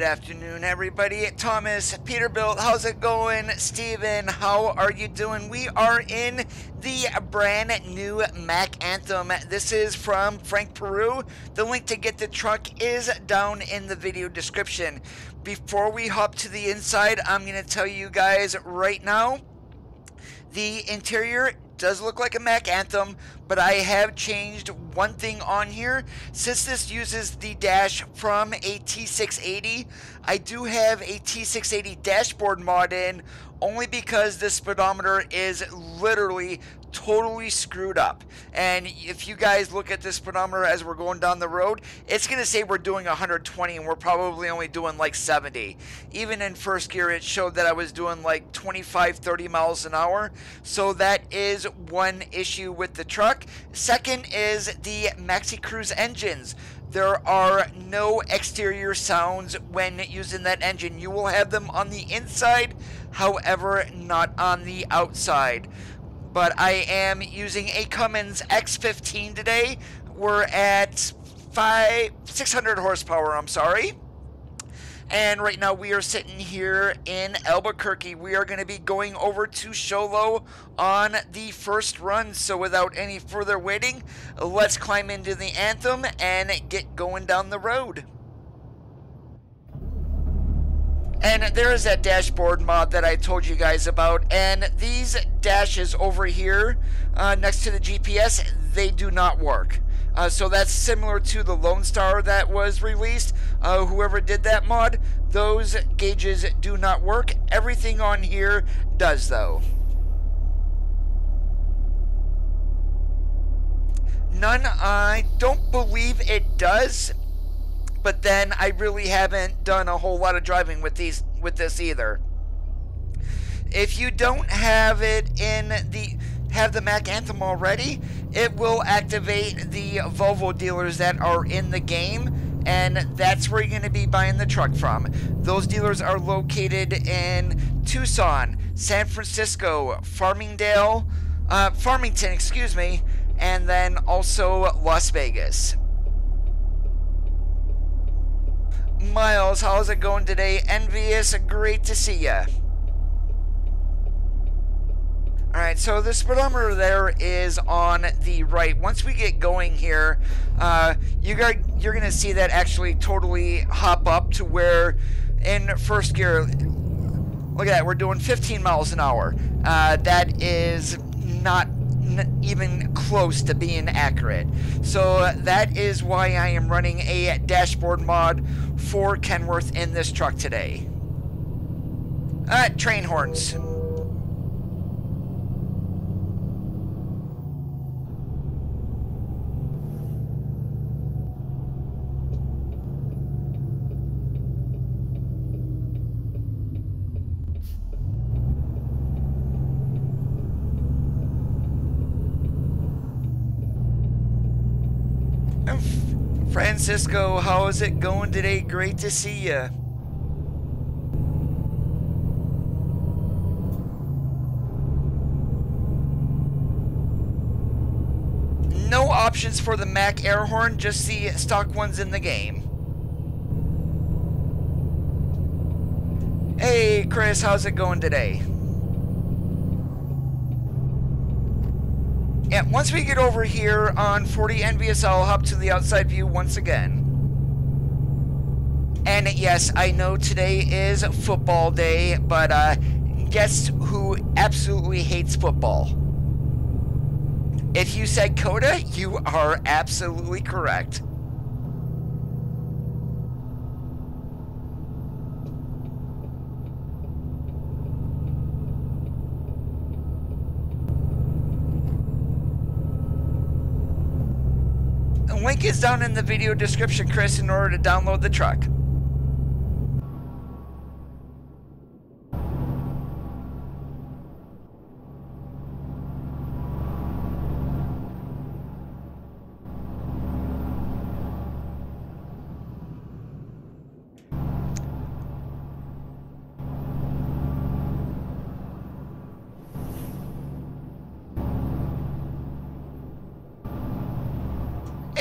afternoon, everybody. Thomas, Peterbilt, how's it going? Steven, how are you doing? We are in the brand new Mack Anthem. This is from Frank Peru. The link to get the truck is down in the video description. Before we hop to the inside, I'm going to tell you guys right now, the interior does look like a Mack Anthem, but I have changed one thing on here. Since this uses the dash from a T680, I do have a T680 dashboard mod in, only because the speedometer is literally totally screwed up. And if you guys look at the speedometer as we're going down the road, it's going to say we're doing 120 and we're probably only doing like 70. Even in first gear, it showed that I was doing like 25-30 miles an hour. So that is one issue with the truck. Second is the Maxi Cruise engines. There are no exterior sounds when using that engine. You will have them on the inside, however, not on the outside. But I am using a Cummins X15 today. We're at 600 horsepower, I'm sorry. And right now we are sitting here in Albuquerque. We are going to be going over to Sholo on the first run. So without any further waiting, let's climb into the Anthem and get going down the road. And there is that dashboard mod that I told you guys about. And these dashes over here next to the GPS, they do not work. So that's similar to the Lone Star that was released. Whoever did that mod, those gauges do not work. Everything on here does, though. None, I don't believe it does. But then I really haven't done a whole lot of driving with this either. If you don't have it in the Mack Anthem already, it will activate the Volvo dealers that are in the game, and that's where you're going to be buying the truck from. Those dealers are located in Tucson, San Francisco, Farmington, excuse me, and then also Las Vegas. Miles, how's it going today? Envious, great to see ya. Alright, so the speedometer there is on the right. Once we get going here, you're going to see that actually totally hop up to where in first gear, look at that, we're doing 15 miles an hour. That is not even close to being accurate. So that is why I am running a dashboard mod for Kenworth in this truck today. Train horns. Francisco, how is it going today? Great to see you. No options for the Mack air horn, just the stock ones in the game. Hey Chris, how's it going today? Yeah, once we get over here on 40 Envious, I'll hop to the outside view once again. And yes, I know today is football day, but guess who absolutely hates football? If you said Coda, you are absolutely correct. Link is down in the video description, Chris, in order to download the truck.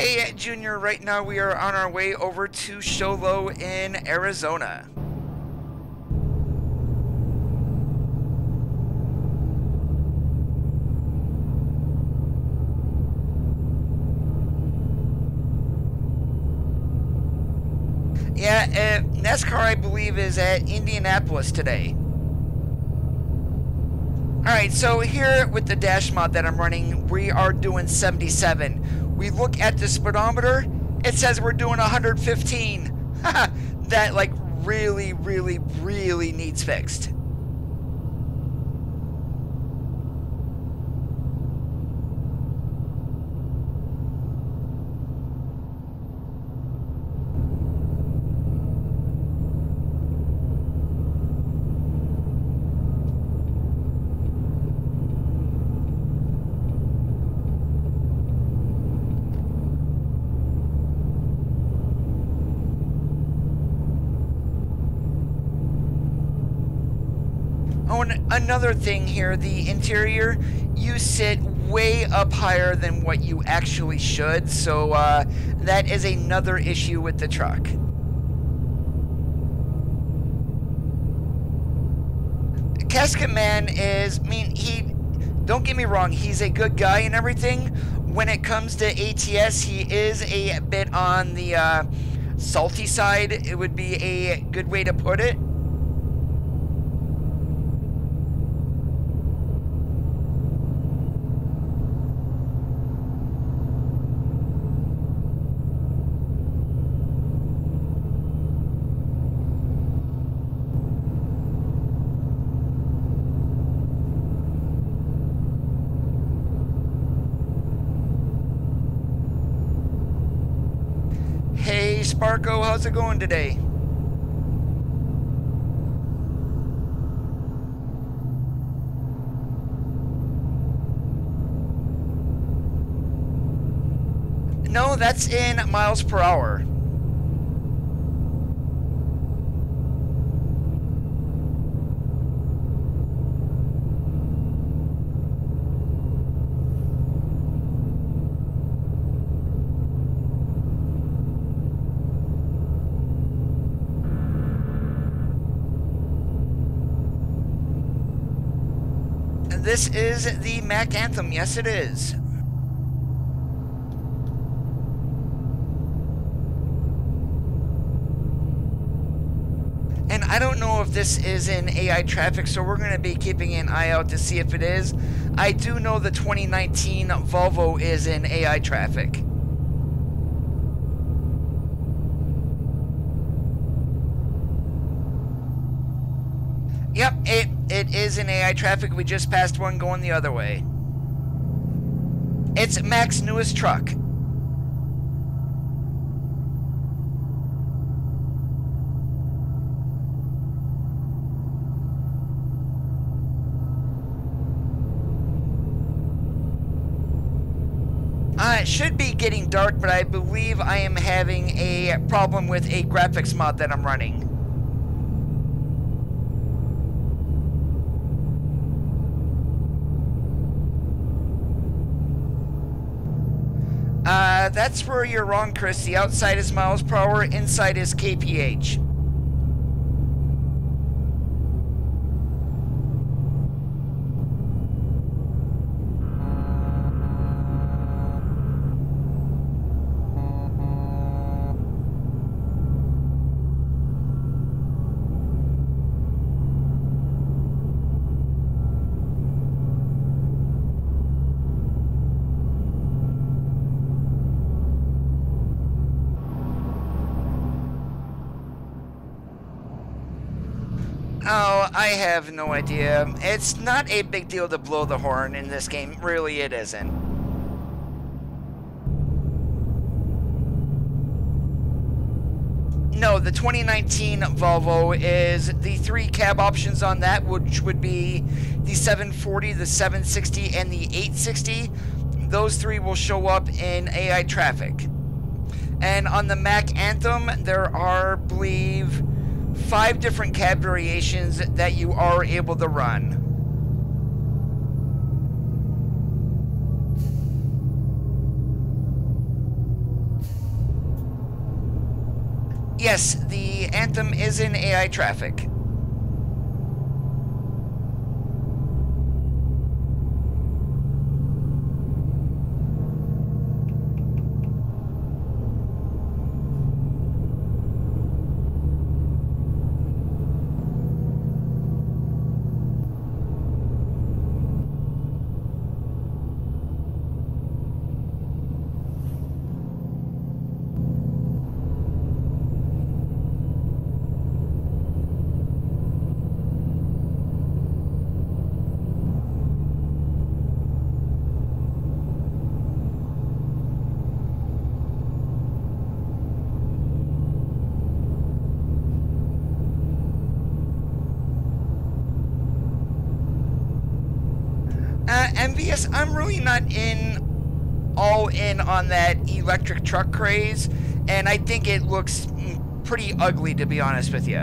Hey, Junior, right now we are on our way over to Show Low in Arizona. Yeah, NASCAR, I believe, is at Indianapolis today. Alright, so here with the dash mod that I'm running, we are doing 77. We look at the speedometer, it says we're doing 115. That, like, really, really, really needs fixed. Oh, and another thing here, the interior, you sit way up higher than what you actually should, so that is another issue with the truck. Casket Man is, I mean, don't get me wrong, he's a good guy and everything. When it comes to ATS, he is a bit on the salty side, it would be a good way to put it. Hey Sparko, how's it going today? No, that's in miles per hour. This is the Mack Anthem. Yes, it is. And I don't know if this is in AI traffic, so we're going to be keeping an eye out to see if it is. I do know the 2019 Volvo is in AI traffic. Yep, it is in AI traffic. We just passed one going the other way. It's Mack's newest truck. It should be getting dark, but I believe I am having a problem with a graphics mod that I'm running. That's where you're wrong, Chris. The outside is miles per hour, inside is kph. Oh, I have no idea. It's not a big deal to blow the horn in this game. Really, it isn't. No, the 2019 Volvo is the 3 cab options on that, which would be the 740, the 760, and the 860. Those 3 will show up in AI traffic. And on the Mack Anthem, there are, I believe, 5 different cab variations that you are able to run. Yes, the Anthem is in AI traffic. Envious, I'm really not all in on that electric truck craze, and I think it looks pretty ugly, to be honest with you.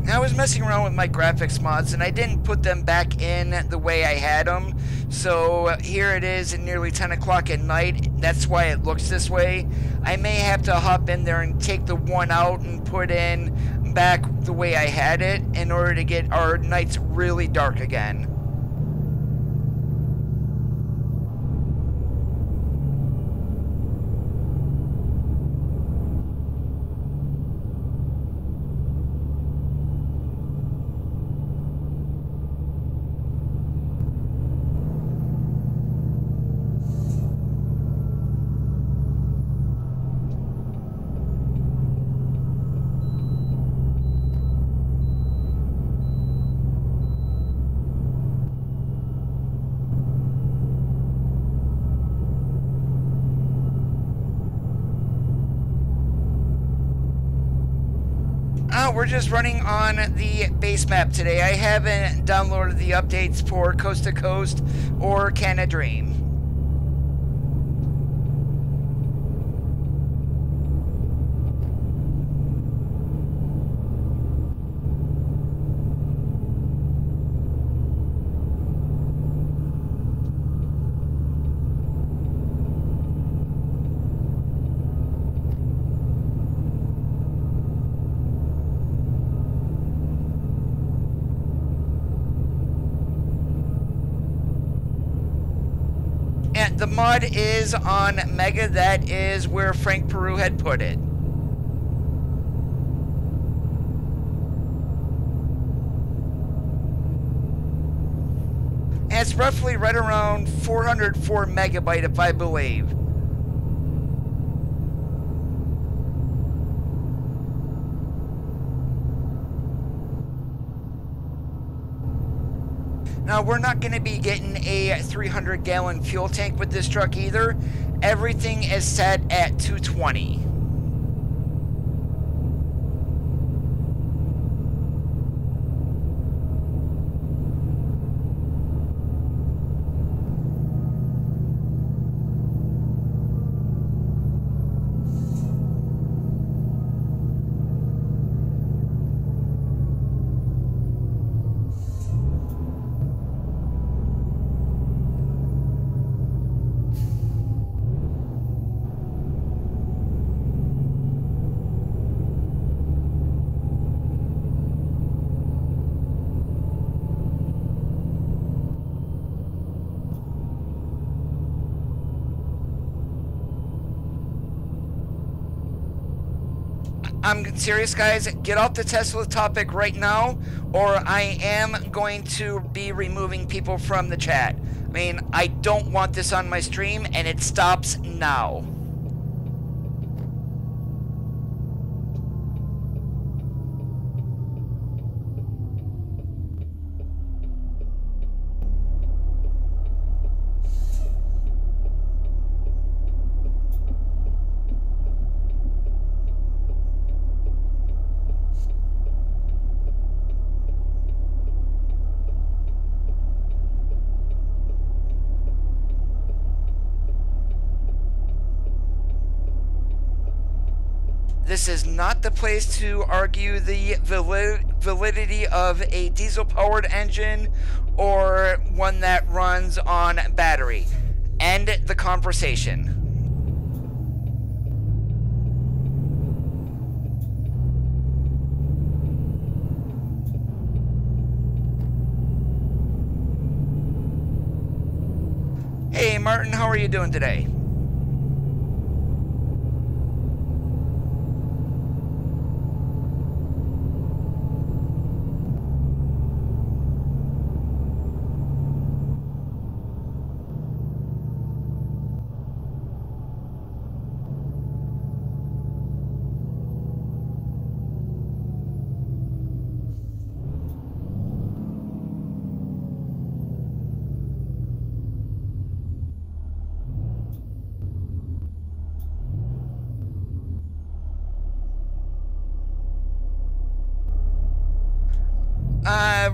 I was messing around with my graphics mods and I didn't put them back in the way I had them, so here it is at nearly 10 o'clock at night. That's why it looks this way. I may have to hop in there and take the one out and put in back the way I had it in order to get our nights really dark again. We're just running on the base map today. I haven't downloaded the updates for Coast to Coast or Canada Dream. The mod is on Mega. That is where Frank Peru had put it. And it's roughly right around 404 megabyte, if I believe. Now, we're not going to be getting a 300-gallon fuel tank with this truck either. Everything is set at 220. I'm serious, guys. Get off the Tesla topic right now, or I am going to be removing people from the chat. I mean, I don't want this on my stream, and it stops now. This is not the place to argue the validity of a diesel-powered engine or one that runs on battery. End the conversation. Hey Martin, how are you doing today?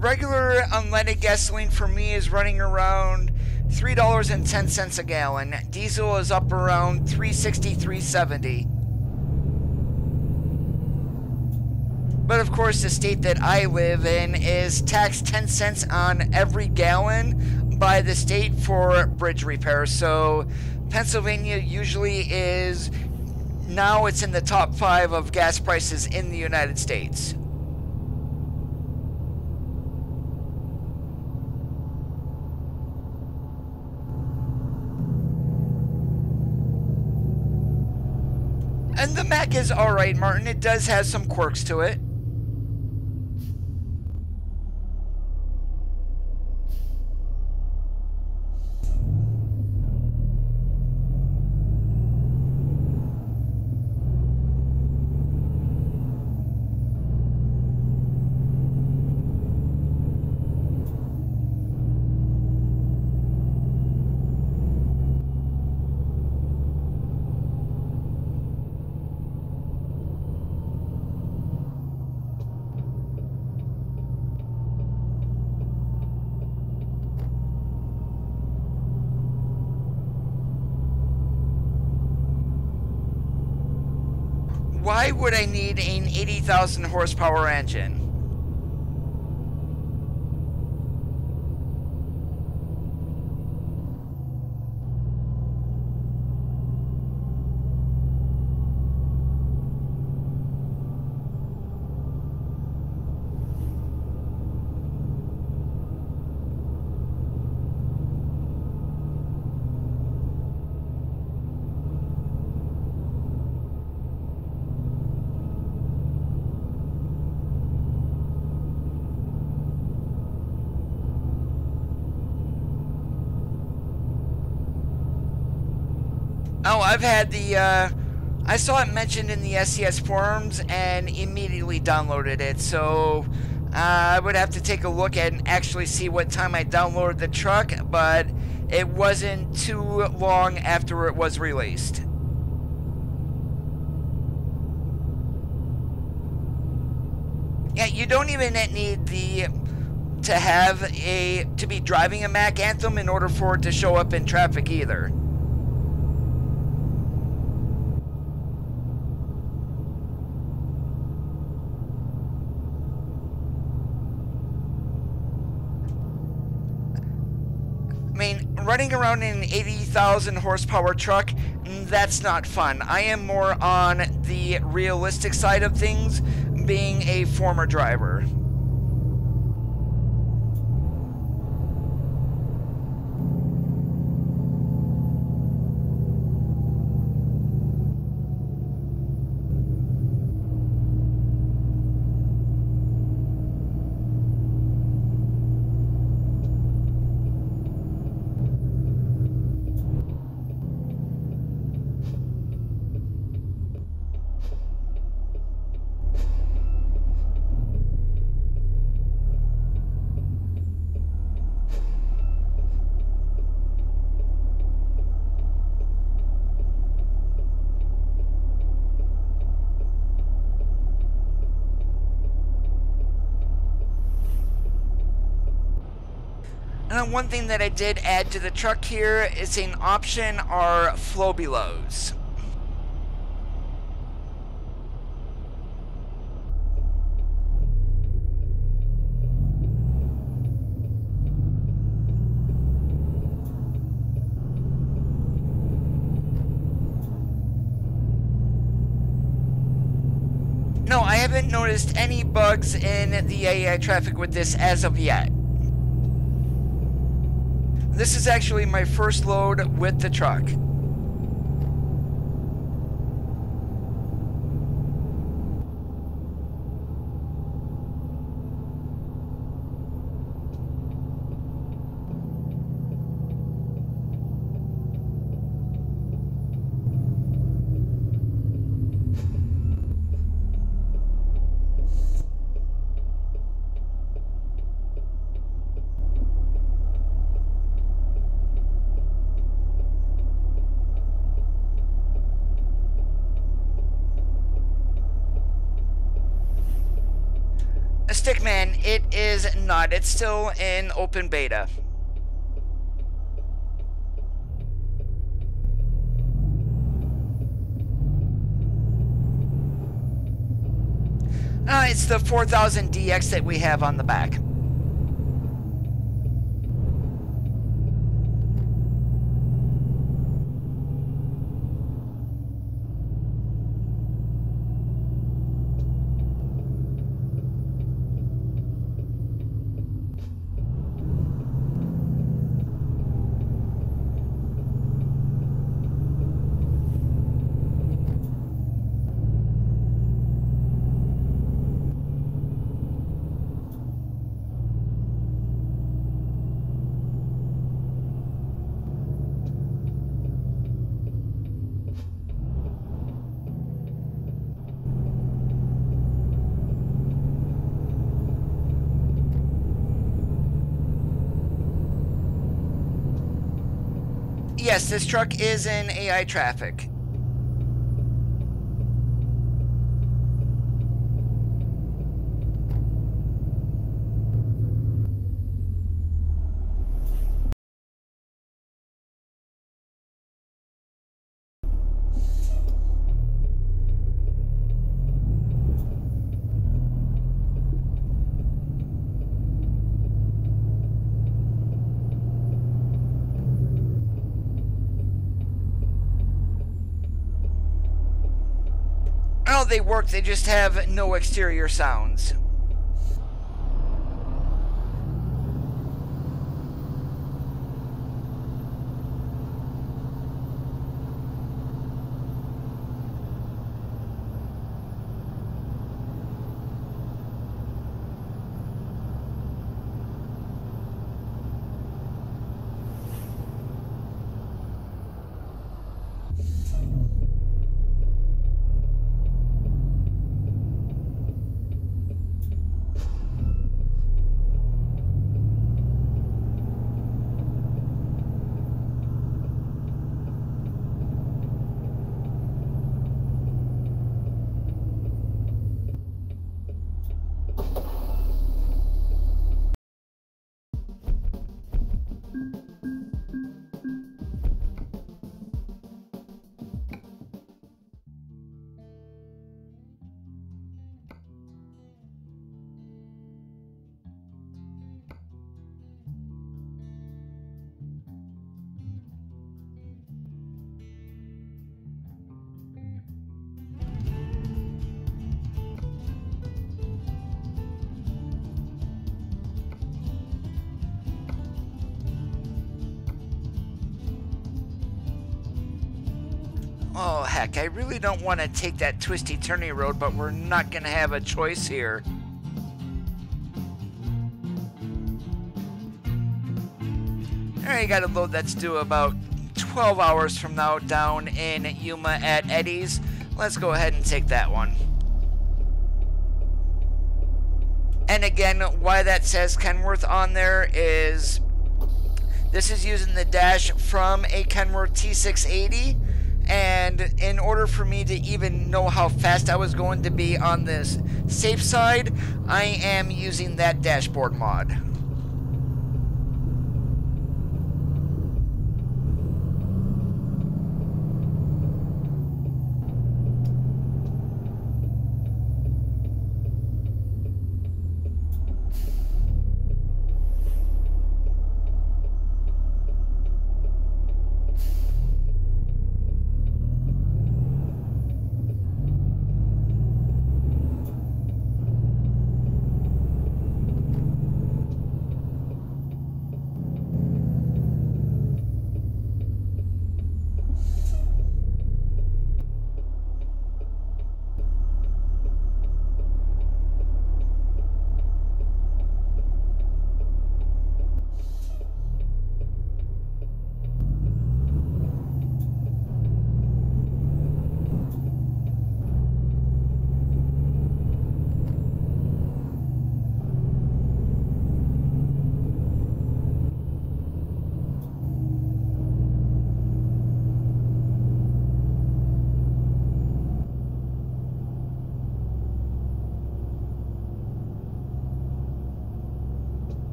Regular unleaded gasoline for me is running around $3.10 a gallon. Diesel is up around $3.60, $3.70. But of course, the state that I live in is taxed 10 cents on every gallon by the state for bridge repair. So Pennsylvania usually is, now it's in the top 5 of gas prices in the United States. And the Mack is alright, Martin. It does have some quirks to it. Why would I need an 80,000 horsepower engine? Oh, I've had the, I saw it mentioned in the SCS forums and immediately downloaded it, so I would have to take a look at and actually see what time I downloaded the truck, but it wasn't too long after it was released. Yeah, you don't even need to be driving a Mack Anthem in order for it to show up in traffic either. I mean, running around in an 80,000 horsepower truck, that's not fun. I am more on the realistic side of things, being a former driver. And one thing that I did add to the truck here is an option are flow belows. No, I haven't noticed any bugs in the AI traffic with this as of yet. This is actually my first load with the truck. Stickman, it is not. It's still in open beta. It's the 4000 DX that we have on the back. Yes, this truck is in AI traffic. Oh, they work, they just have no exterior sounds. Oh, heck, I really don't want to take that twisty turny road, but we're not going to have a choice here. Alright, got a load that's due about 12 hours from now down in Yuma at Eddie's. Let's go ahead and take that one. And again, why that says Kenworth on there is this is using the dash from a Kenworth T680. And in order for me to even know how fast I was going to be on this safe side, I am using that dashboard mod.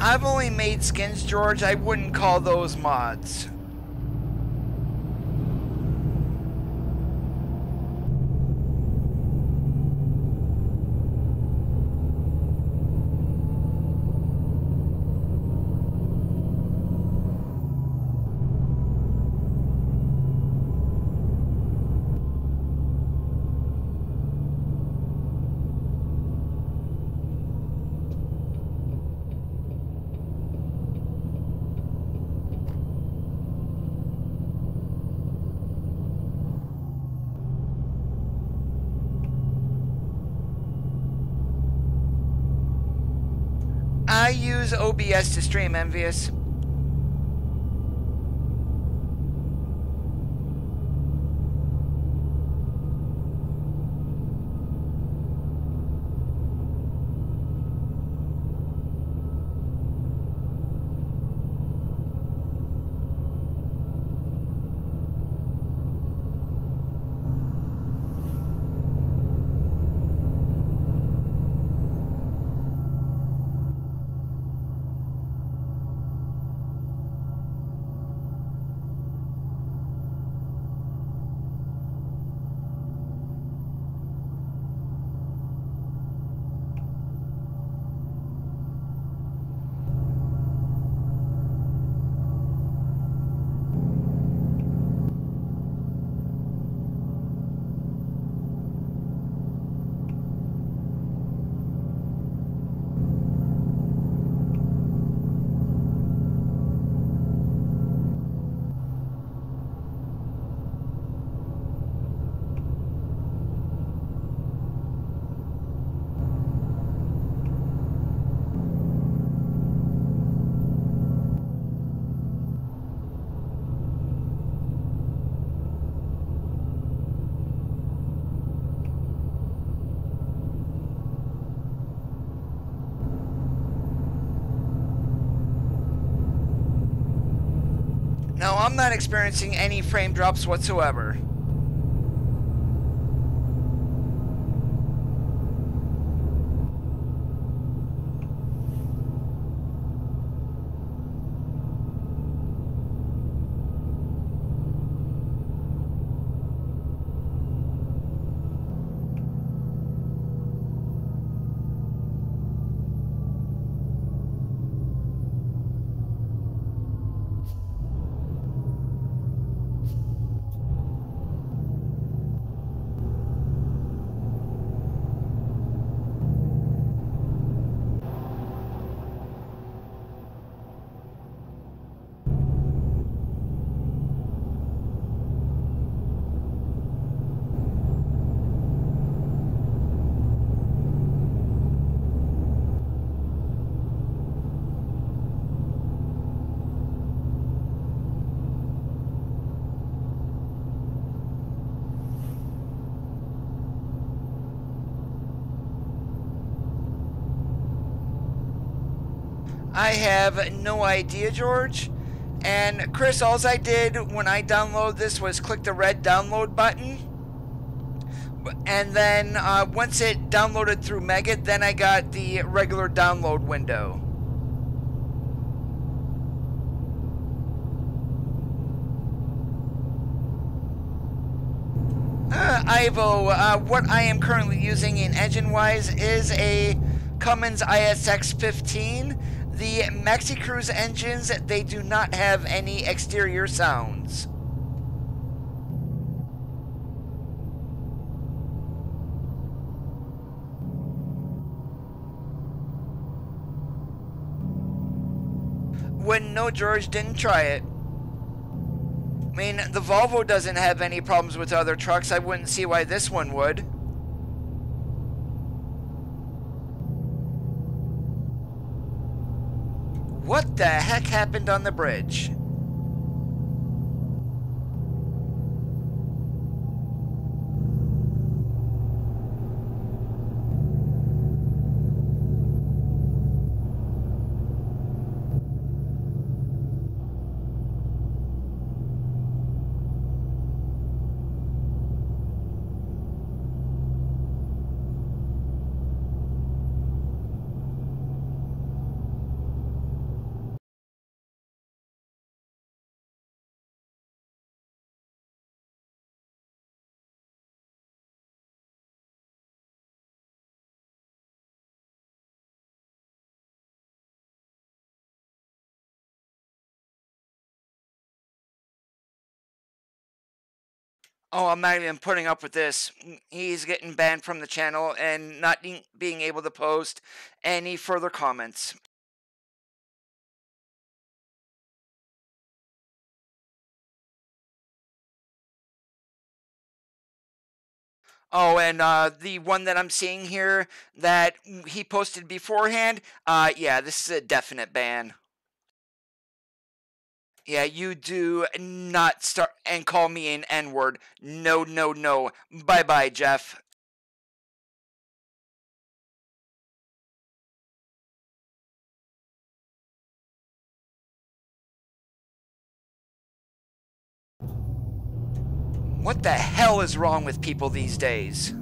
I've only made skins, George. I wouldn't call those mods. I use OBS to stream, Envious. No, I'm not experiencing any frame drops whatsoever. I have no idea, George. And Chris, all I did when I downloaded this was click the red download button. And then once it downloaded through Megit, then I got the regular download window. Ivo, what I am currently using in engine-wise is a Cummins ISX-15. The Maxi Cruise engines, they do not have any exterior sounds. Wouldn't know, George, didn't try it. I mean, the Volvo doesn't have any problems with other trucks. I wouldn't see why this one would. What the heck happened on the bridge? Oh, I'm not even putting up with this. He's getting banned from the channel and not being able to post any further comments. Oh, and the one that I'm seeing here that he posted beforehand, yeah, this is a definite ban. Yeah, you do not start and call me an N-word. No, no, no. Bye-bye, Jeff. What the hell is wrong with people these days?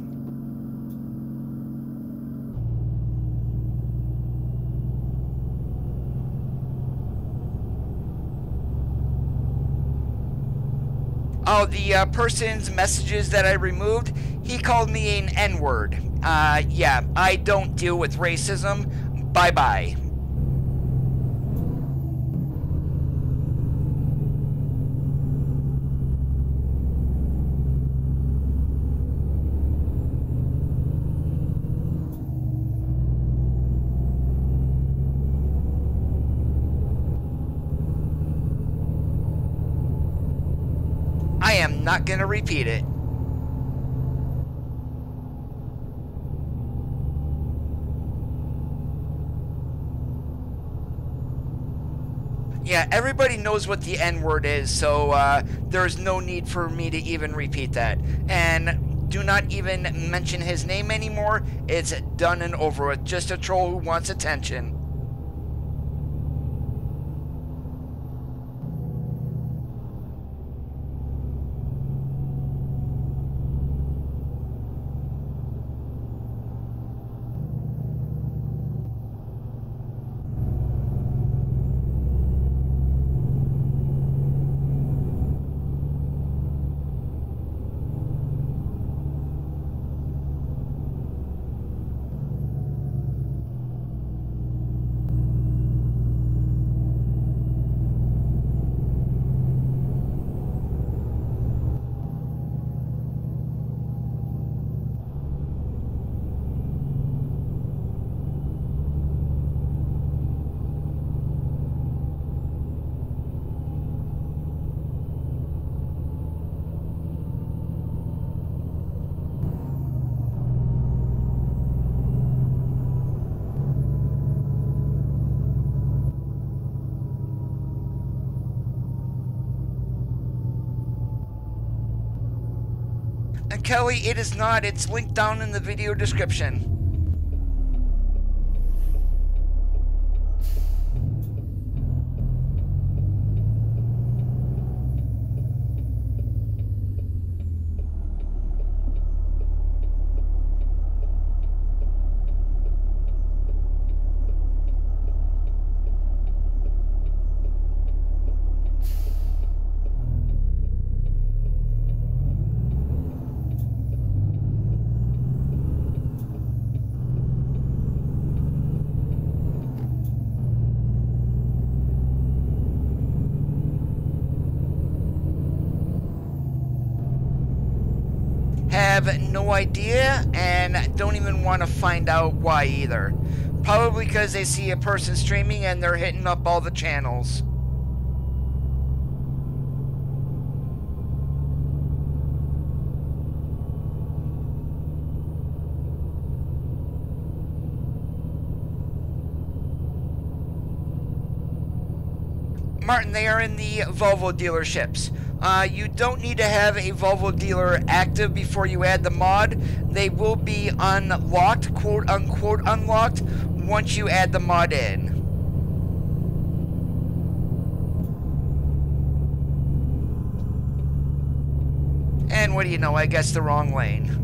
Oh, the person's messages that I removed, he called me an N-word. Yeah, I don't deal with racism. Bye-bye. I am not gonna repeat it. Yeah, everybody knows what the N-word is, so there's no need for me to even repeat that. And do not even mention his name anymore. It's done and over with. Just a troll who wants attention. And Kelly, it is not. It's linked down in the video description. Have no idea and don't even want to find out why either. Probably because they see a person streaming and they're hitting up all the channels. Martin, they are in the Volvo dealerships. You don't need to have a Volvo dealer active before you add the mod. They will be unlocked, quote unquote unlocked, once you add the mod in. And what do you know, I guess the wrong lane.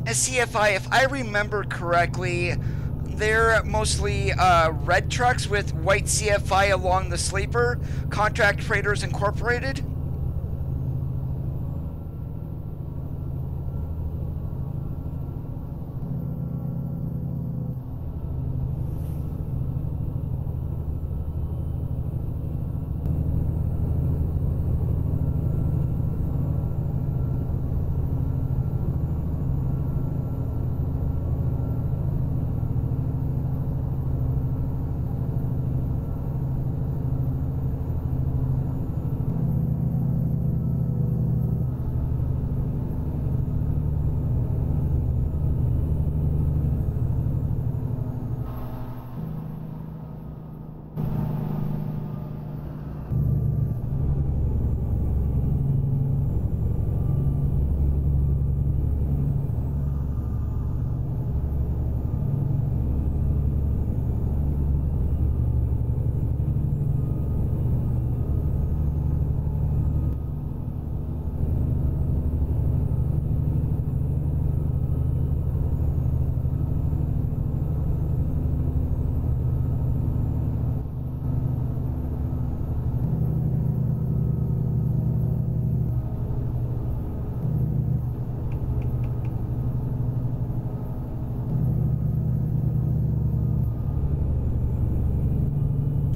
CFI, if I remember correctly, they're mostly red trucks with white CFI along the sleeper, Contract Freighters Incorporated.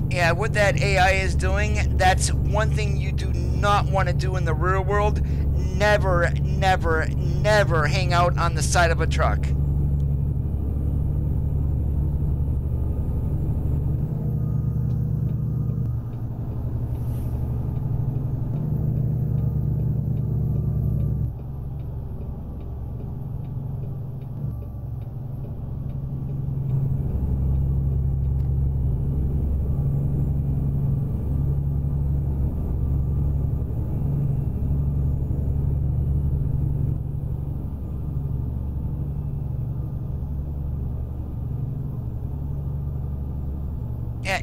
Yeah, what that AI is doing, that's one thing you do not want to do in the real world. Never, never, never hang out on the side of a truck.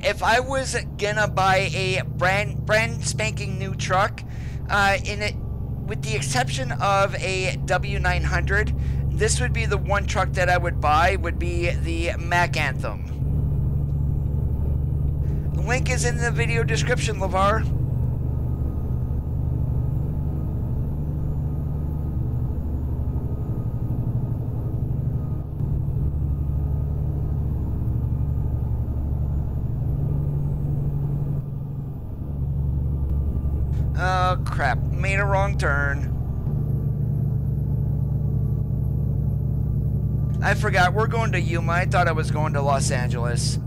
If I was gonna buy a brand spanking new truck, with the exception of a W900, this would be the one truck that I would buy. Would be the Mack Anthem. The link is in the video description, LeVar. Oh, crap. Made a wrong turn. I forgot. We're going to Yuma. I thought I was going to Los Angeles.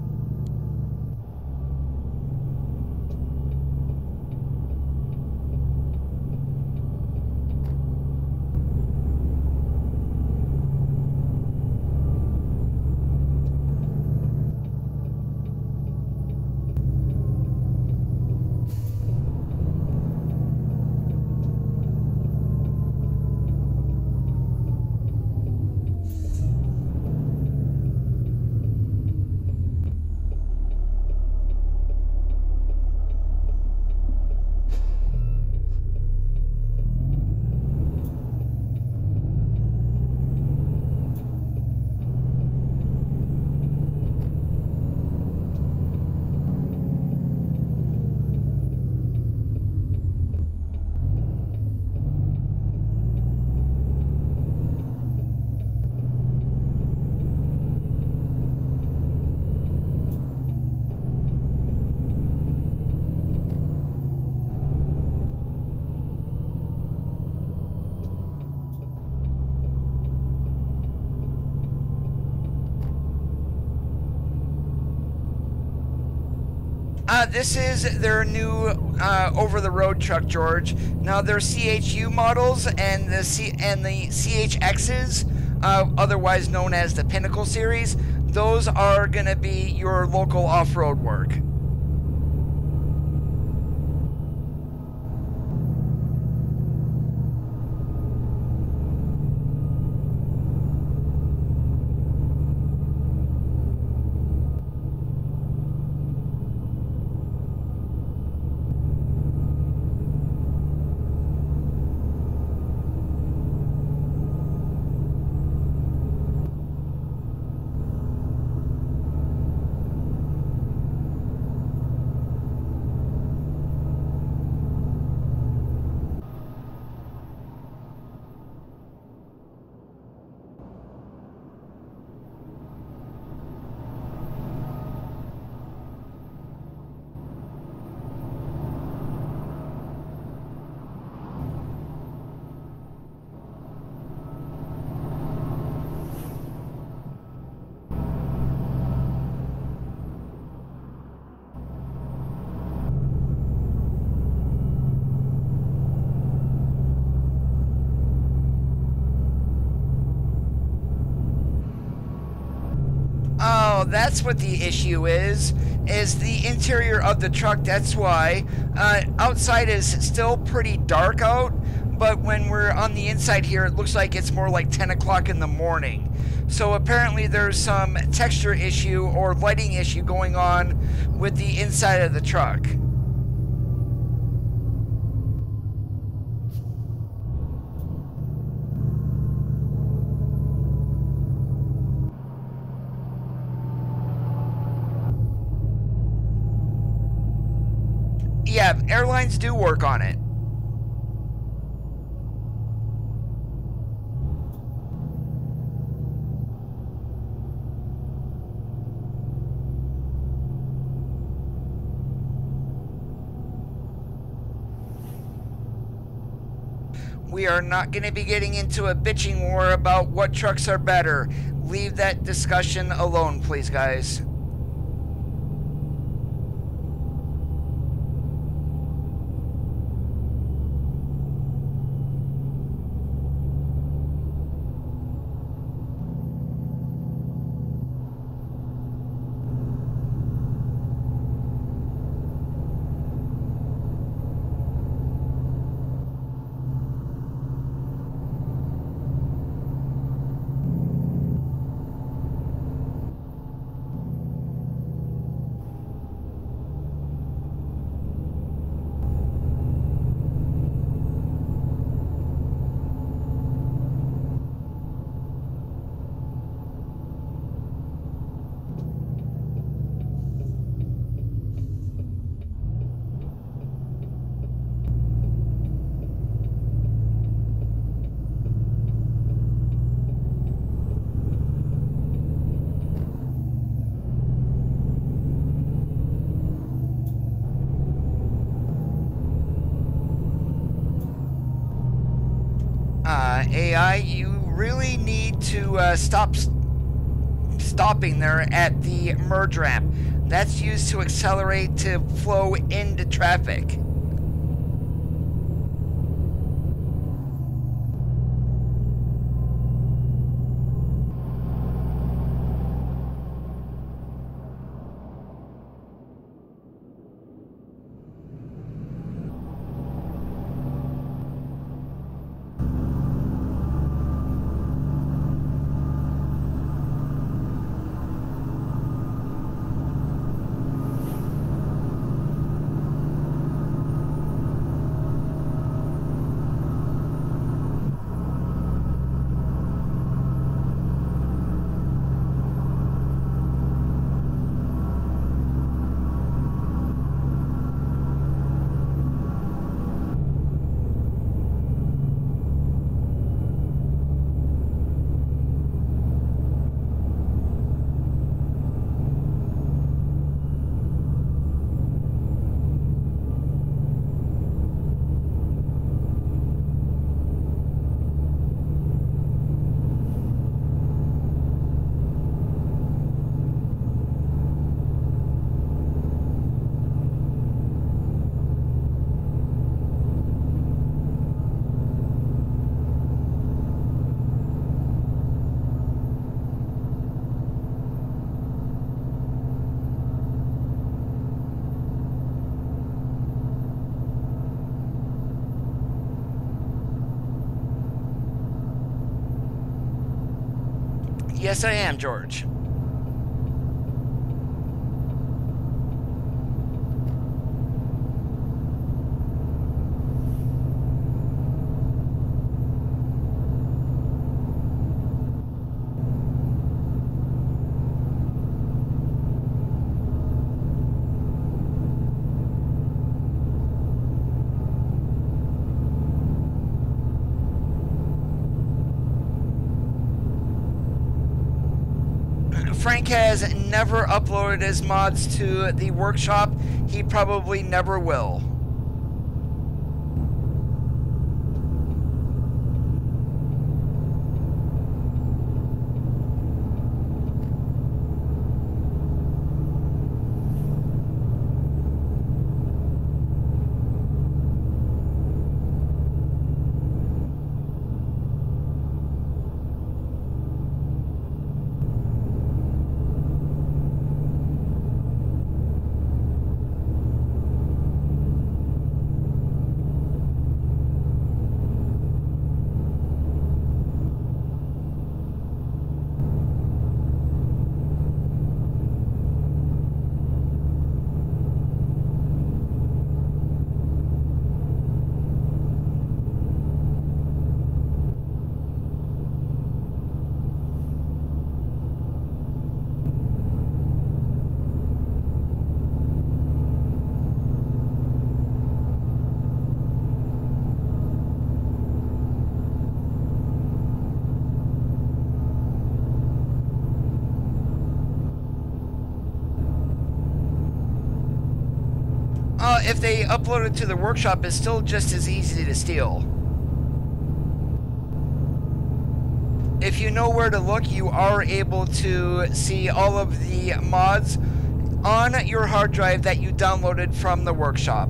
This is their new over-the-road truck, George. Now their CHU models and the CHXs, otherwise known as the Pinnacle series, those are going to be your local off-road work. that's what the issue is the interior of the truck. That's why. Outside is still pretty dark out, but when we're on the inside here, it looks like it's more like 10 o'clock in the morning. So apparently there's some texture issue or lighting issue going on with the inside of the truck. Yeah, airlines do work on it. We are not going to be getting into a bitching war about what trucks are better. Leave that discussion alone, please, guys. AI, you really need to stopping there at the merge ramp. That's used to accelerate to flow into traffic. Yes, I am, George. Frank has never uploaded his mods to the workshop. He probably never will. If they upload it to the workshop, it's still just as easy to steal. If you know where to look, you are able to see all of the mods on your hard drive that you downloaded from the workshop.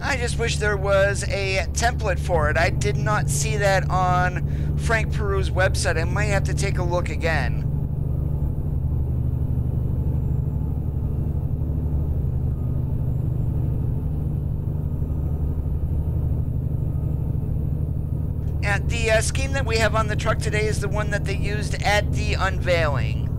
I just wish there was a template for it. I did not see that on Frank Peru's website. I might have to take a look again. And the scheme that we have on the truck today is the one that they used at the unveiling.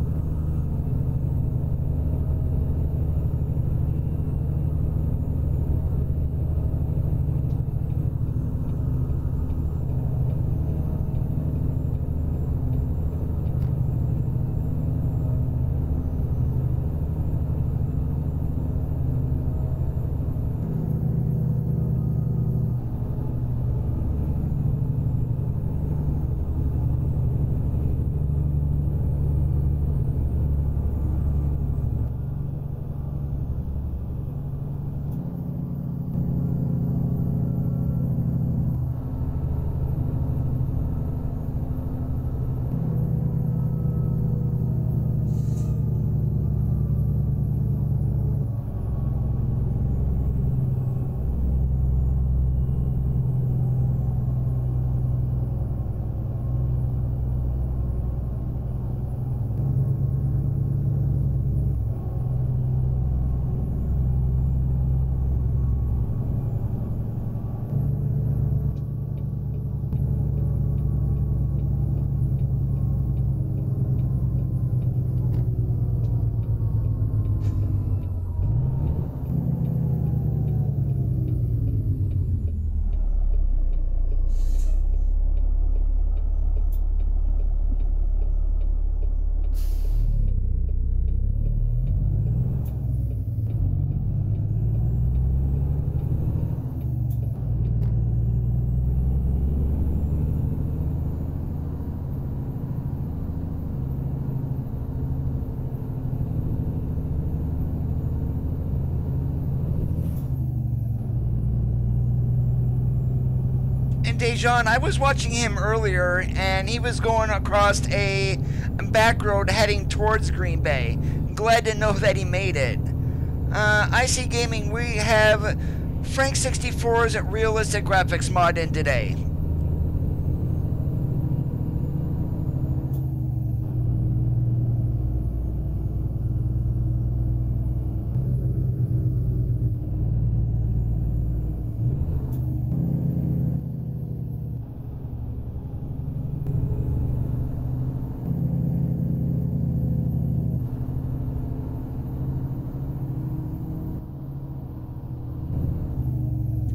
Dejan, I was watching him earlier, and he was going across a back road heading towards Green Bay. Glad to know that he made it. IC Gaming, we have Frank 64's realistic graphics mod in today.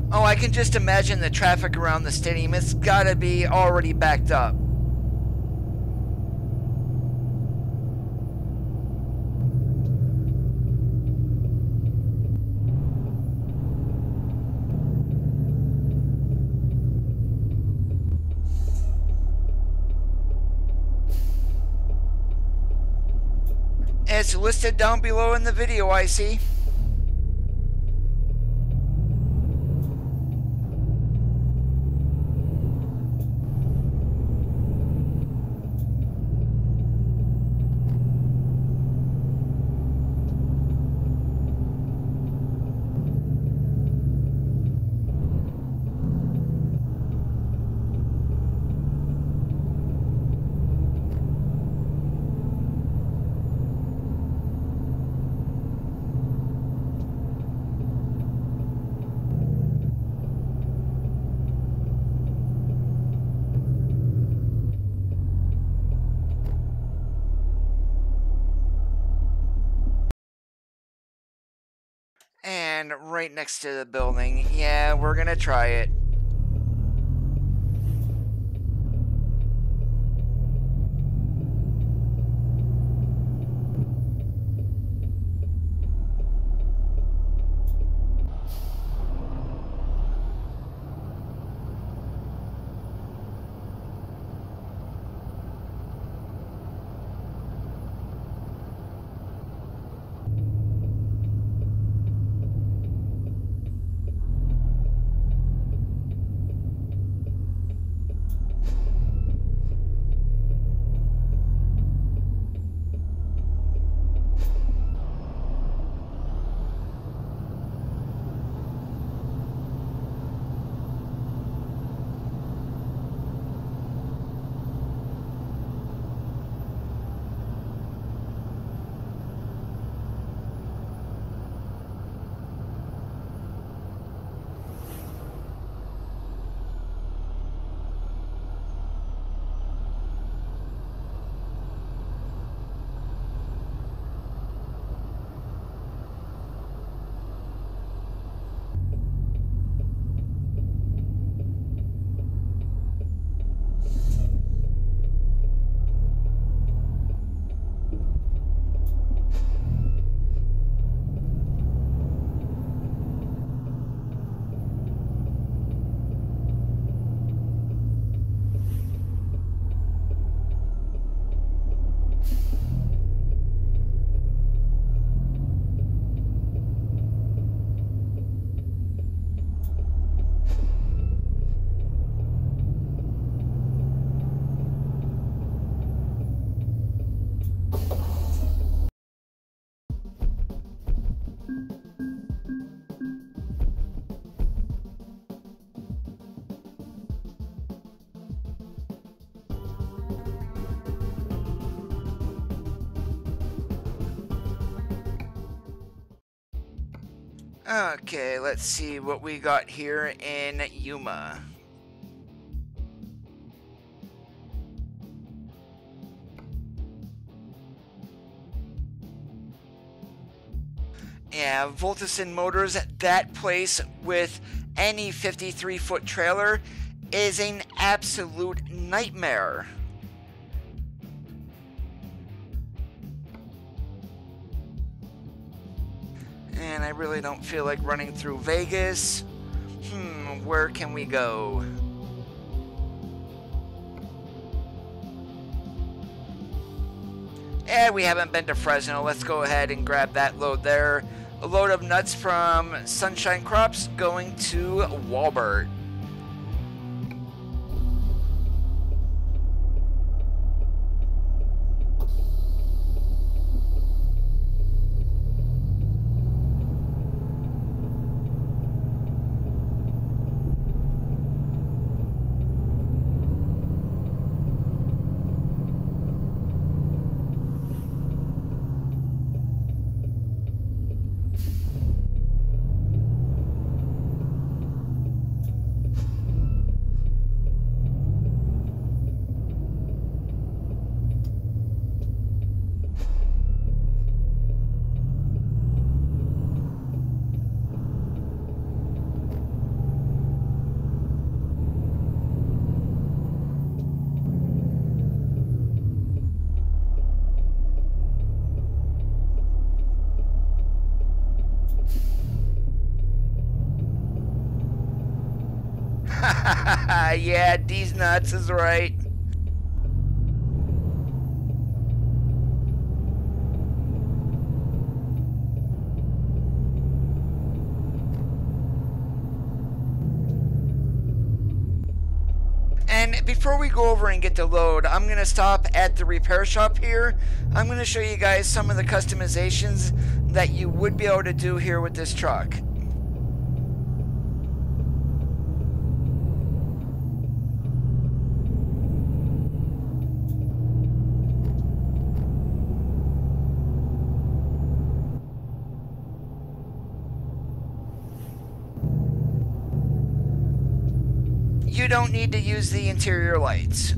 Oh, I can just imagine the traffic around the stadium. It's gotta be already backed up. It's listed down below in the video, I see. And right next to the building. Yeah, we're gonna try it. Okay, let's see what we got here in Yuma. Yeah, Voltison Motors, that place with any 53-foot trailer is an absolute nightmare. And I really don't feel like running through Vegas. Where can we go? We haven't been to Fresno. Let's go ahead and grab that load there. A load of nuts from Sunshine Crops going to Walbert. Yeah, these nuts is right. And before we go over and get the load, I'm going to stop at the repair shop here. I'm going to show you guys some of the customizations that you would be able to do here with this truck. You don't need to use the interior lights.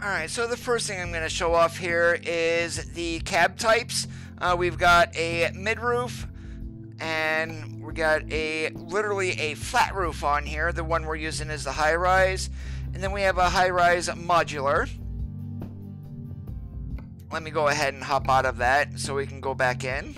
Alright, so the first thing I'm going to show off here is the cab types. We've got a mid-roof, and we got literally a flat roof on here. The one we're using is the high-rise. And then we have a high-rise modular. Let me go ahead and hop out of that so we can go back in.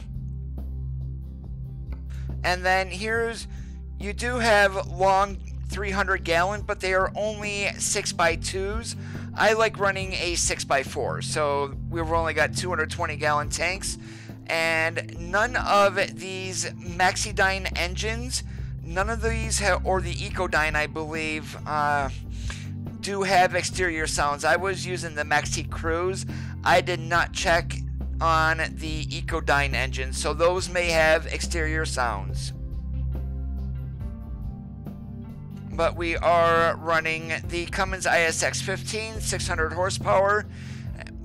And then you do have long 300 gallon, but they are only 6x2s. I like running a 6x4, so we've only got 220 gallon tanks. And none of these Maxidyne engines, none of these or the Ecodyne, I believe, do have exterior sounds. I was using the Maxi Cruise. I did not check on the Ecodyne engine, so those may have exterior sounds. But we are running the Cummins ISX15, 600 horsepower.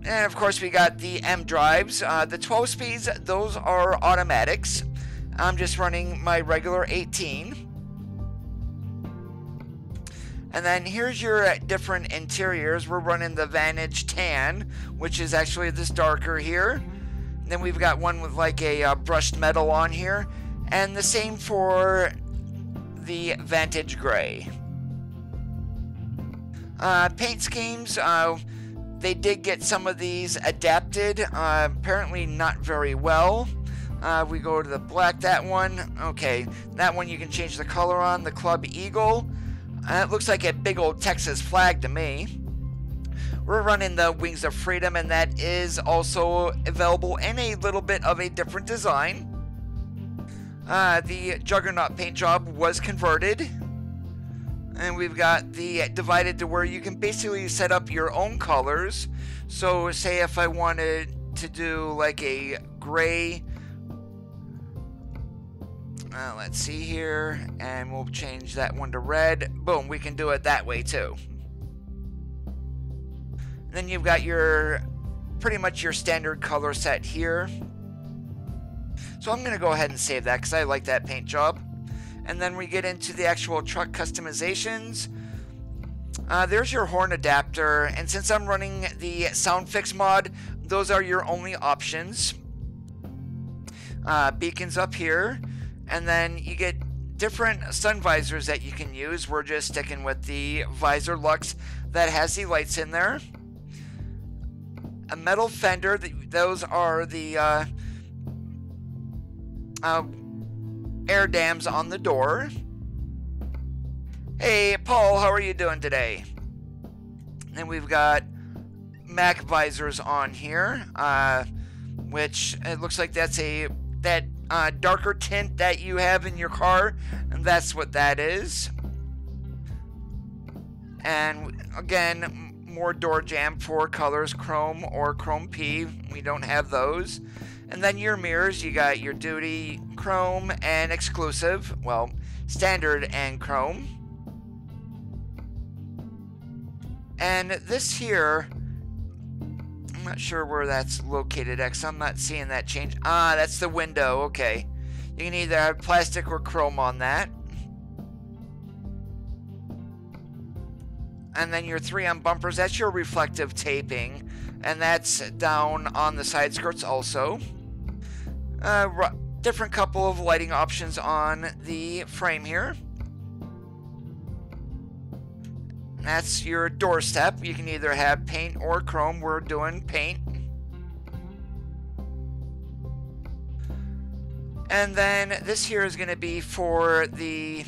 And of course we got the M drives. The 12 speeds, those are automatics. I'm just running my regular 18. And then here's your different interiors. We're running the Vantage Tan, which is actually this darker here. Then we've got one with like a brushed metal on here. And the same for the Vantage Gray. Paint schemes, they did get some of these adapted, apparently not very well. We go to the black, that one, okay, that one you can change the color on, the Club Eagle. It looks like a big old Texas flag to me. We're running the Wings of Freedom, and that is also available in a little bit of a different design. The Juggernaut paint job was converted, and we've got the divided to where you can basically set up your own colors. So say if I wanted to do like a gray, let's see here, and we'll change that one to red. Boom, we can do it that way too. Then you've got your pretty much your standard color set here. So I'm going to go ahead and save that because I like that paint job. And then we get into the actual truck customizations. There's your horn adapter, and since I'm running the SoundFix mod, those are your only options. Beacons up here, and then you get different sun visors that you can use. We're just sticking with the Visor Lux that has the lights in there. A metal fender, those are the air dams on the door. Hey Paul, how are you doing today? And we've got Mack visors on here, which it looks like that's that darker tint that you have in your car, and that's what that is. And again, more door jamb, 4 colors, chrome or chrome P. We don't have those. And then your mirrors, you got your duty, chrome, and exclusive. Well, standard and chrome. And this here, I'm not sure where that's located, X. I'm not seeing that change. Ah, that's the window. Okay. You can either have plastic or chrome on that. And then your 3M bumpers, that's your reflective taping. And that's down on the side skirts also. Different couple of lighting options on the frame here. That's your doorstep. You can either have paint or chrome. We're doing paint. And then this here is going to be for the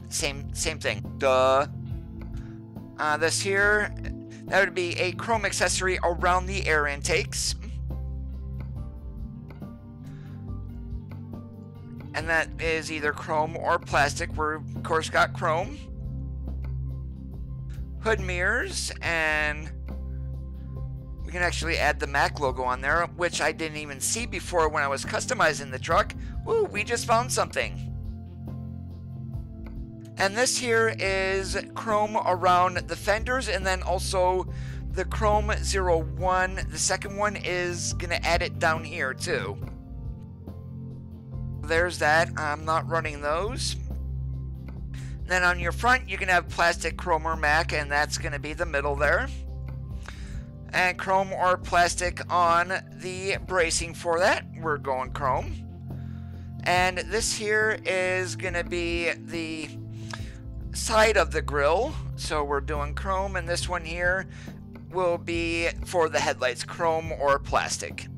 same thing. Duh. This here, that would be a chrome accessory around the air intakes. And that is either chrome or plastic. We're, of course, got chrome. Hood mirrors, and we can actually add the Mack logo on there, which I didn't even see before when I was customizing the truck. Woo, we just found something. And this here is chrome around the fenders, and then also the Chrome 01. The second one is going to add it down here too. There's that. I'm not running those. Then on your front, you can have plastic, chrome, or Mack, and that's going to be the middle there. And chrome or plastic on the bracing for that. We're going chrome. And this here is going to be the side of the grill. So we're doing chrome, and this one here will be for the headlights, chrome or plastic.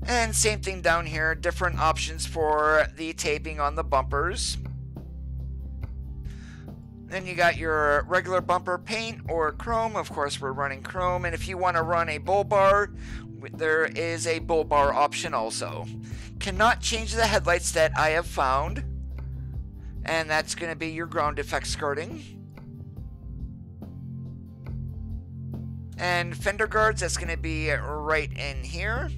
And same thing down here, different options for the taping on the bumpers. Then you got your regular bumper paint or chrome. Of course, we're running chrome. And if you want to run a bull bar, there is a bull bar option also. Cannot change the headlights that I have found. And that's going to be your ground effect skirting. And fender guards, that's going to be right in here.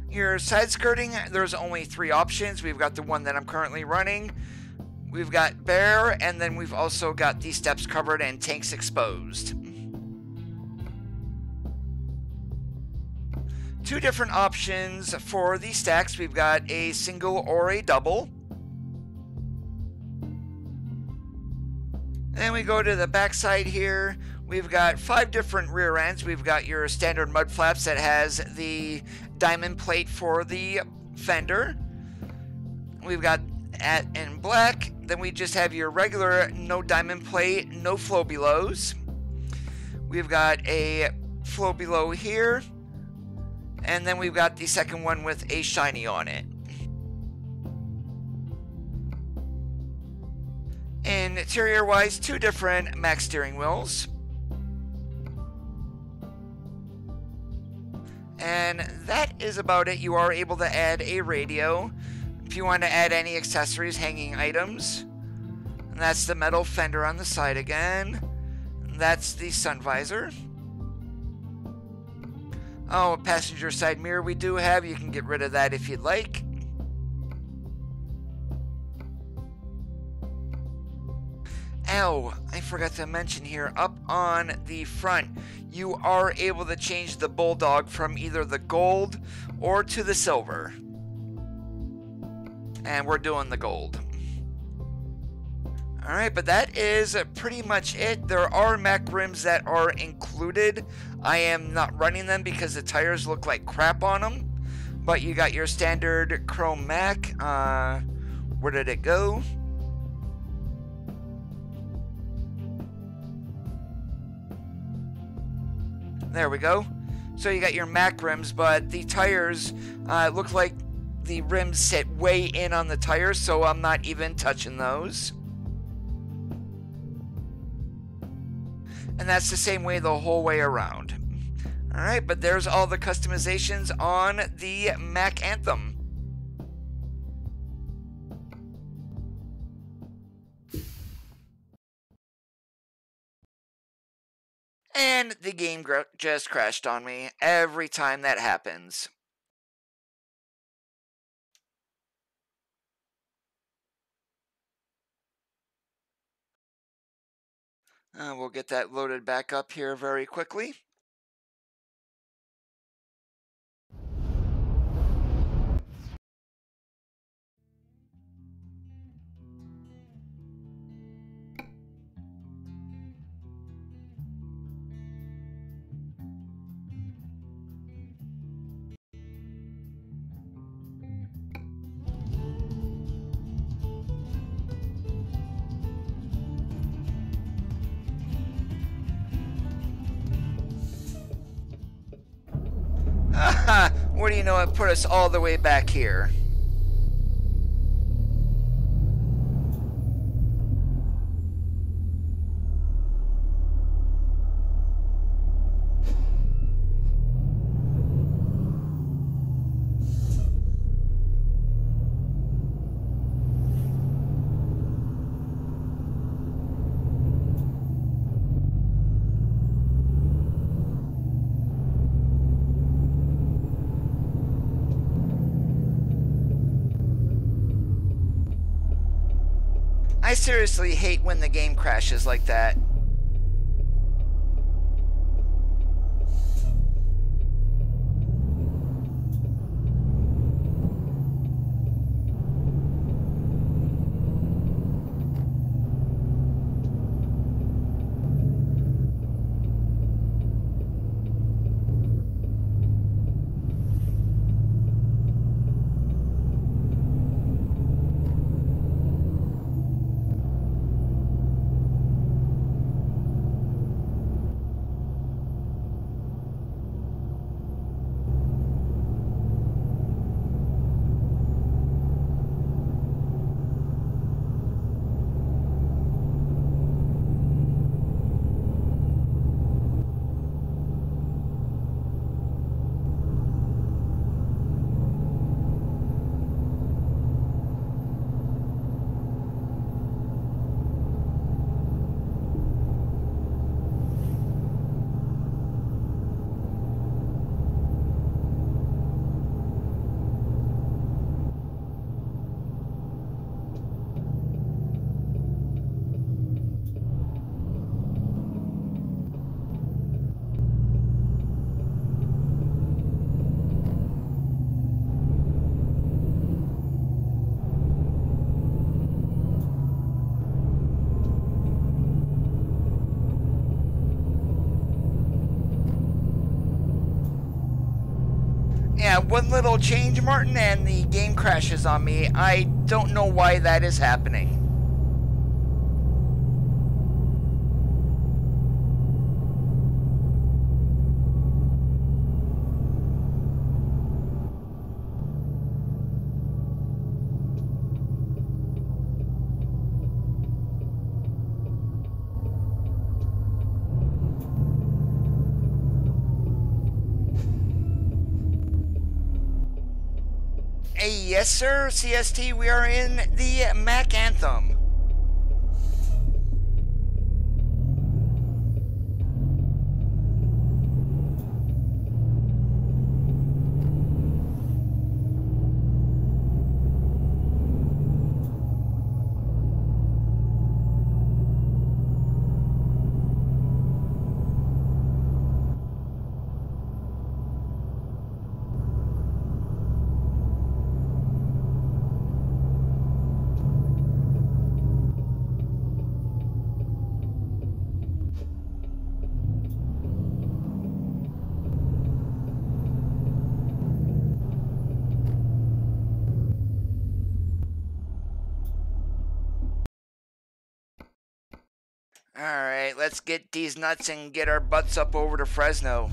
Your side skirting, there's only 3 options. We've got the one that I'm currently running. We've got bare, and then we've also got the steps covered and tanks exposed. 2 different options for the stacks. We've got a single or a double. Then we go to the back side here. We've got 5 different rear ends. We've got your standard mud flaps that has the diamond plate for the fender. We've got that in black. Then we just have your regular no diamond plate, no flow belows. We've got a flow below here. And then we've got the second one with a shiny on it. Interior wise, 2 different Mack steering wheels. And that is about it. You are able to add a radio. If you want to add any accessories, hanging items. And that's the metal fender on the side again. And that's the sun visor. Oh, a passenger side mirror we do have. You can get rid of that if you'd like. Oh, I forgot to mention here, up on the front, you are able to change the Bulldog from either the gold or to the silver. And we're doing the gold. Alright, but that is pretty much it. There are Mack rims that are included. I am not running them because the tires look like crap on them. But you got your standard chrome Mack. Where did it go? There we go. So you got your Mack rims, but the tires look like the rims sit way in on the tires, so I'm not even touching those. And that's the same way the whole way around. Alright, but there's all the customizations on the Mack Anthem. And the game just crashed on me every time that happens. We'll get that loaded back up here very quickly. What do you know, it put us all the way back here. I seriously hate when the game crashes like that. Yeah, one little change, Martin, and the game crashes on me. I don't know why that is happening. Yes, sir, CST, we are in the Mack Anthem. Alright, let's get these nuts and get our butts up over to Fresno.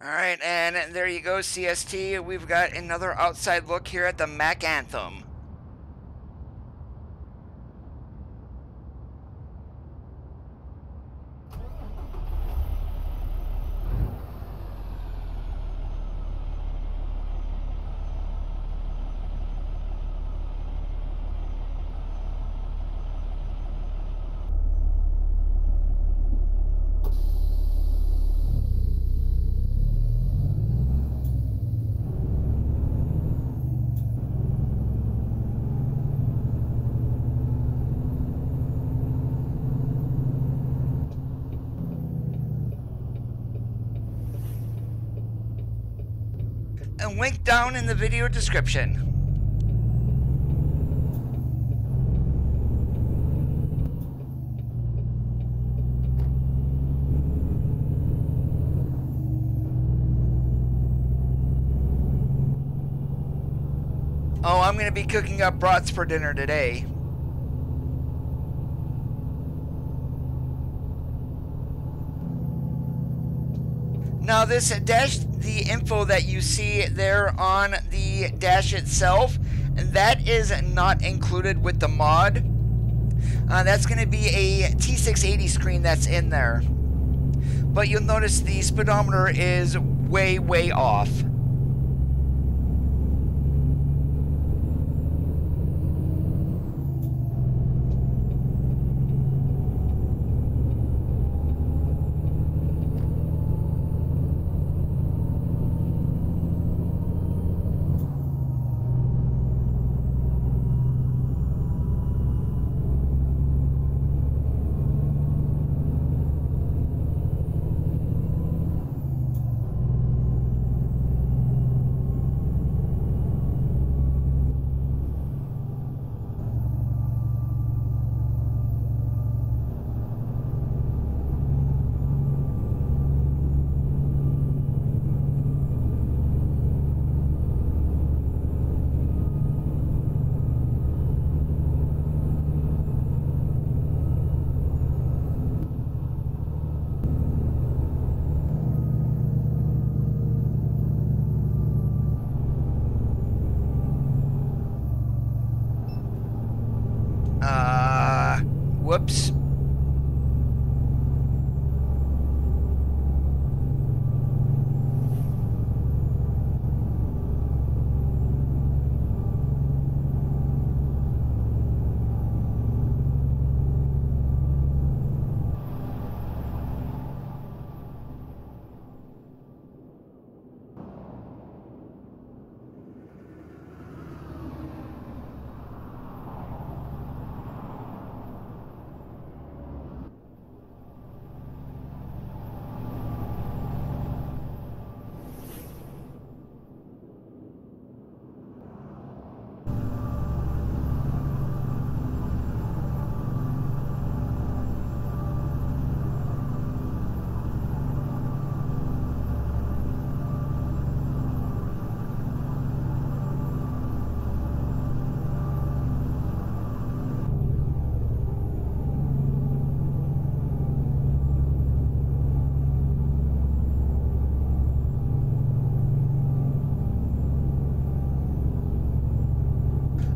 Alright, and there you go, CST. We've got another outside look here at the Mack Anthem. And link down in the video description. Oh, I'm going to be cooking up brats for dinner today. Now this dash, the info that you see there on the dash itself, that is not included with the mod. That's going to be a T680 screen that's in there. But you'll notice the speedometer is way, way off.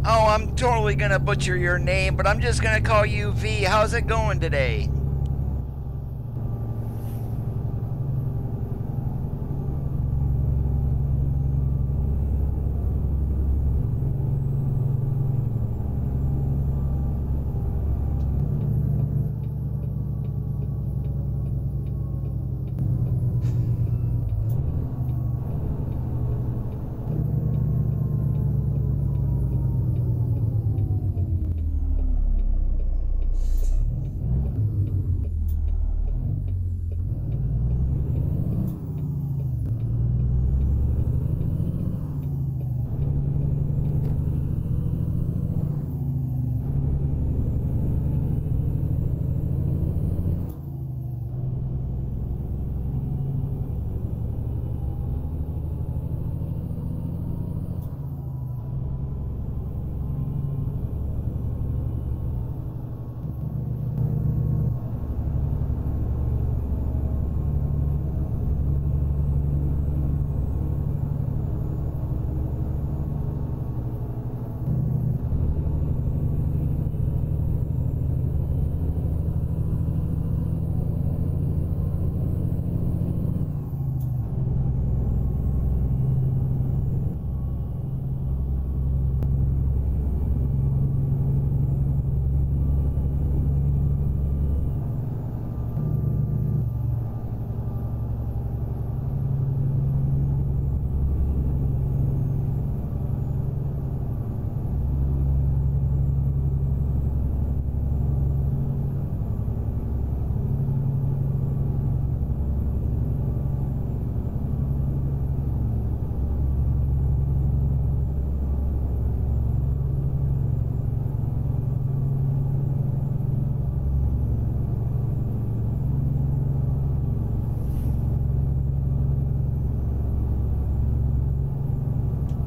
Oh, I'm totally gonna butcher your name, but I'm just gonna call you V. How's it going today?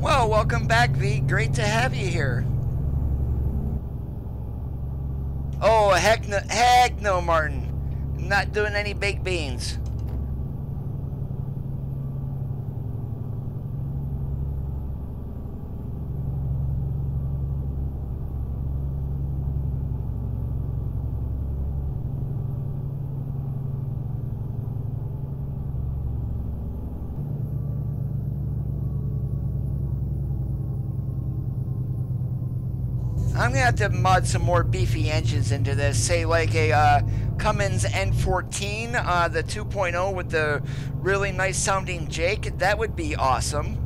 Well, welcome back, V. Great to have you here. Oh, heck no, Martin. Not doing any baked beans. I'm gonna have to mod some more beefy engines into this, say like a Cummins N14, the 2.0 with the really nice sounding Jake. That would be awesome.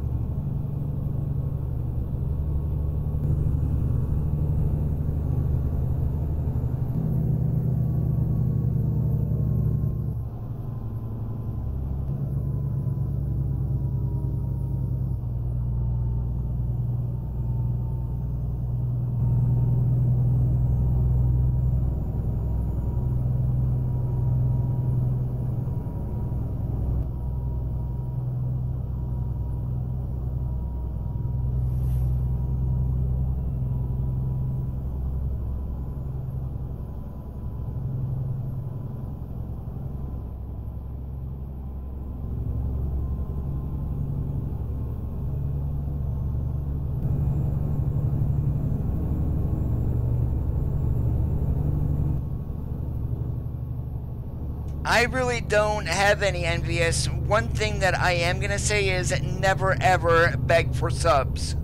I really don't have any envious. One thing that I am going to say is never ever beg for subs.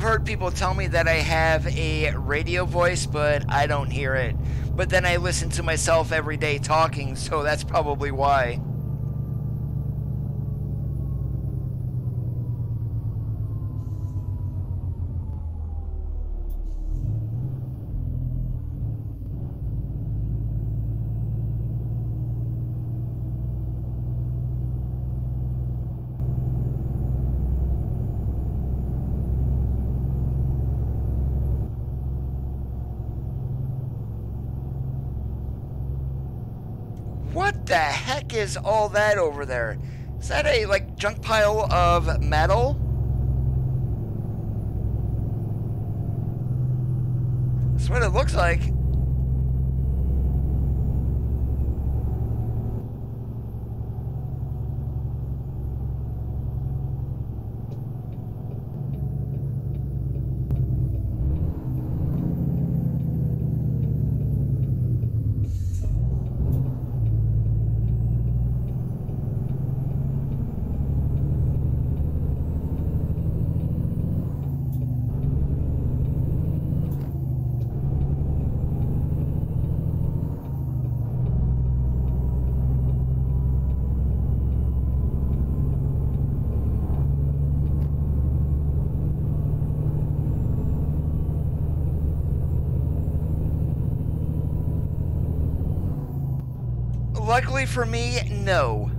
I've heard people tell me that I have a radio voice, but I don't hear it. But then I listen to myself every day talking, so that's probably why. What the heck is all that over there? Is that a, like, junk pile of metal? That's what it looks like. Luckily for me, no.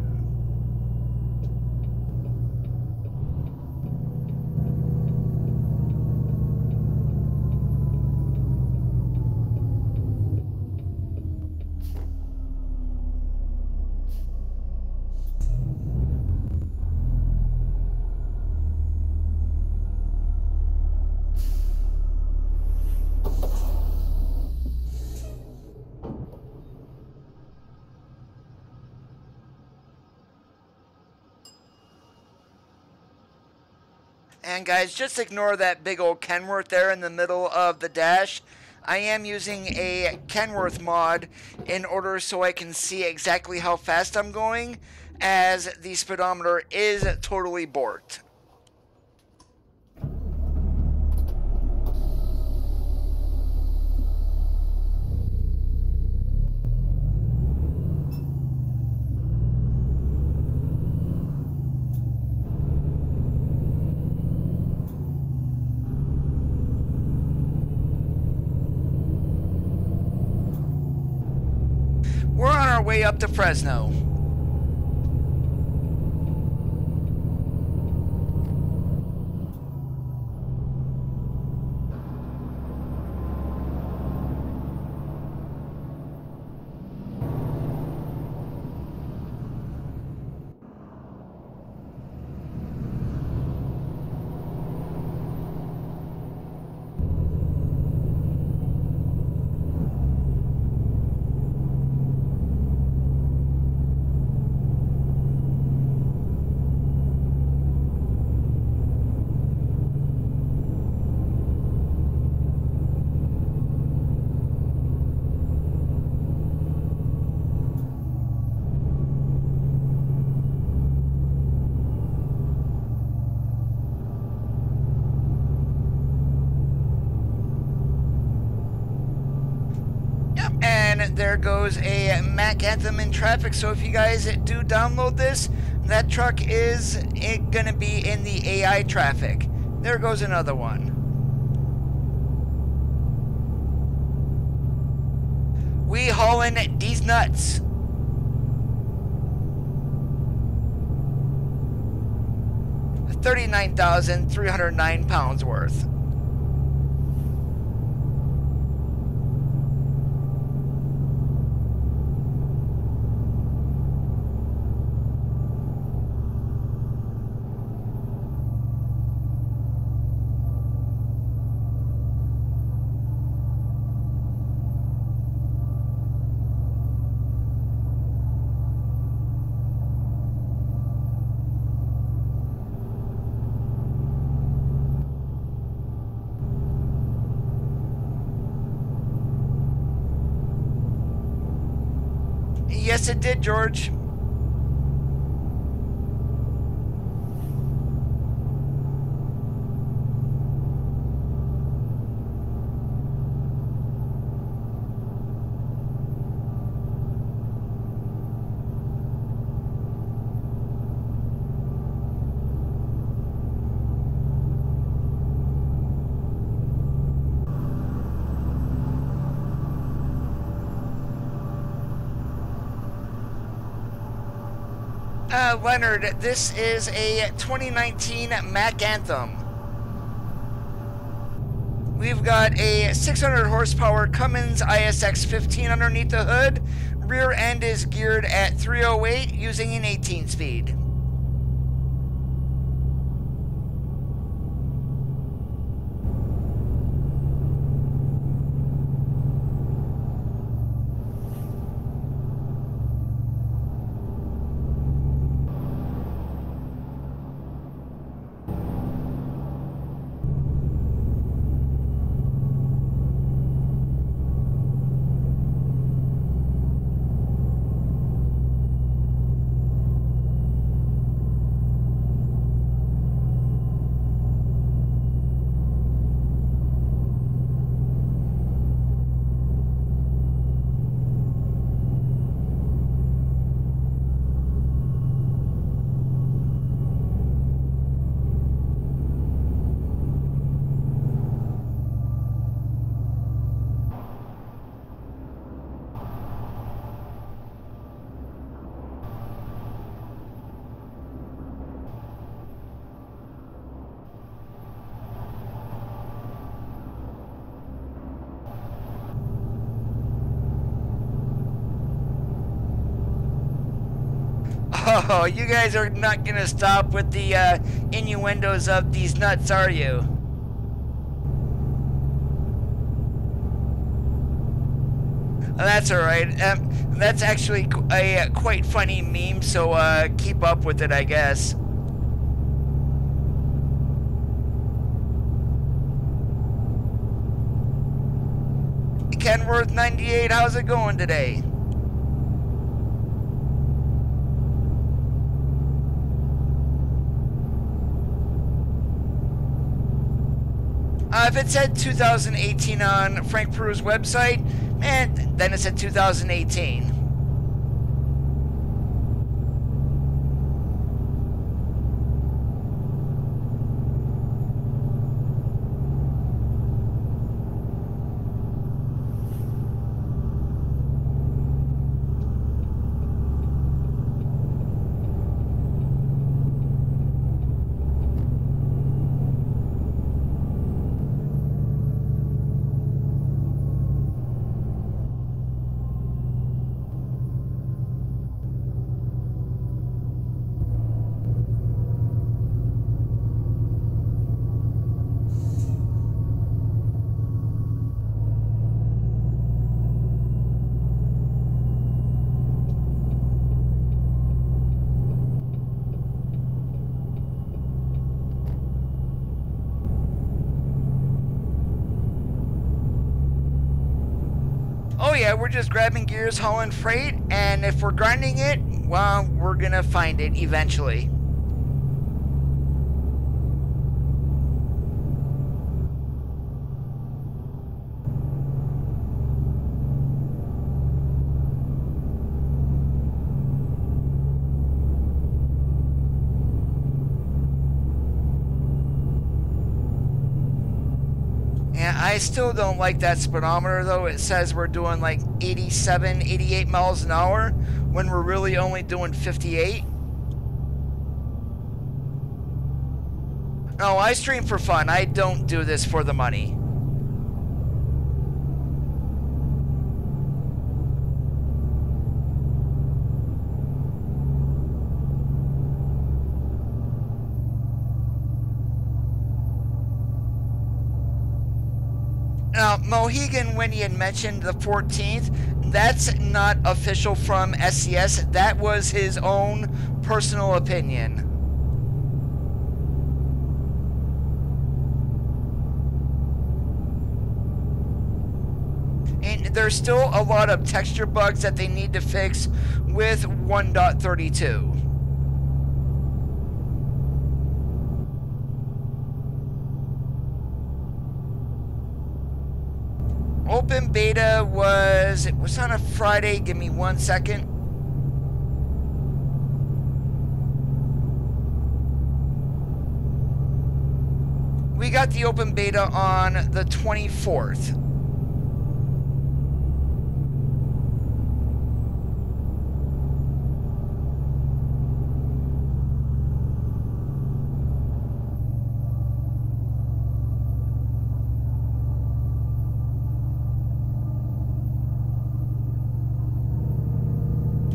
And guys, just ignore that big old Kenworth there in the middle of the dash. I am using a Kenworth mod in order so I can see exactly how fast I'm going, as the speedometer is totally borked. We're on our way up to Fresno. And there goes a Mack Anthem in traffic. So if you guys do download this, that truck is going to be in the AI traffic. There goes another one. We haulin' these nuts. £39,309 worth. Yes, it did, George. Leonard, this is a 2019 Mack Anthem. We've got a 600 horsepower Cummins ISX 15 underneath the hood. Rear end is geared at 308 using an 18-speed. Oh, you guys are not gonna stop with the innuendos of these nuts, are you? That's alright. That's actually a quite funny meme, so keep up with it, I guess. Kenworth 98, how's it going today? If it said 2018 on Frank Peru's website, man, then it said 2018. Oh yeah, we're just grabbing gears, hauling freight, and if we're grinding it, well, we're gonna find it eventually. I still don't like that speedometer though. It says we're doing like 87, 88 miles an hour when we're really only doing 58. No, I stream for fun. I don't do this for the money. Now, Mohegan, when he had mentioned the 14th, that's not official from SCS. That was his own personal opinion. And there's still a lot of texture bugs that they need to fix with 1.32. Open beta was, it was on a Friday. Give me 1 second. We got the open beta on the 24th.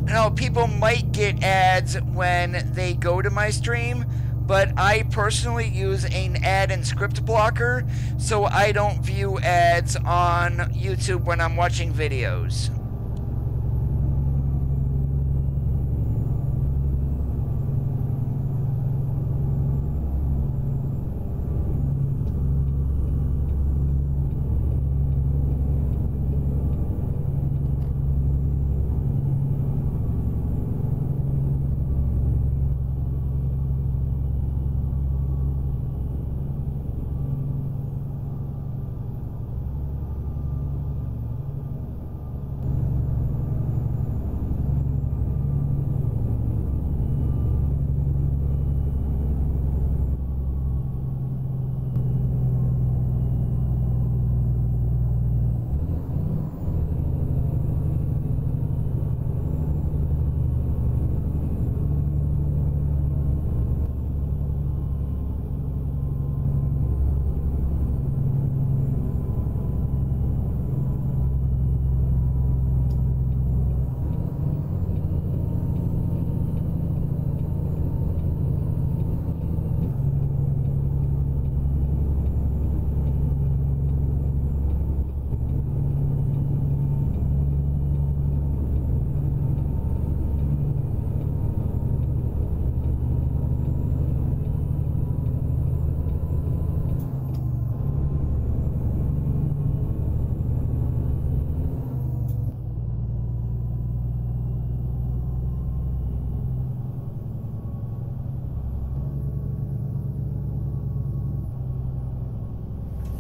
Now, people might get ads when they go to my stream, but I personally use an ad and script blocker, so I don't view ads on YouTube when I'm watching videos.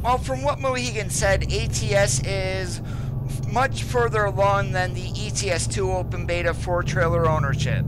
Well, from what Mohegan said, ATS is much further along than the ETS2 open beta for trailer ownership.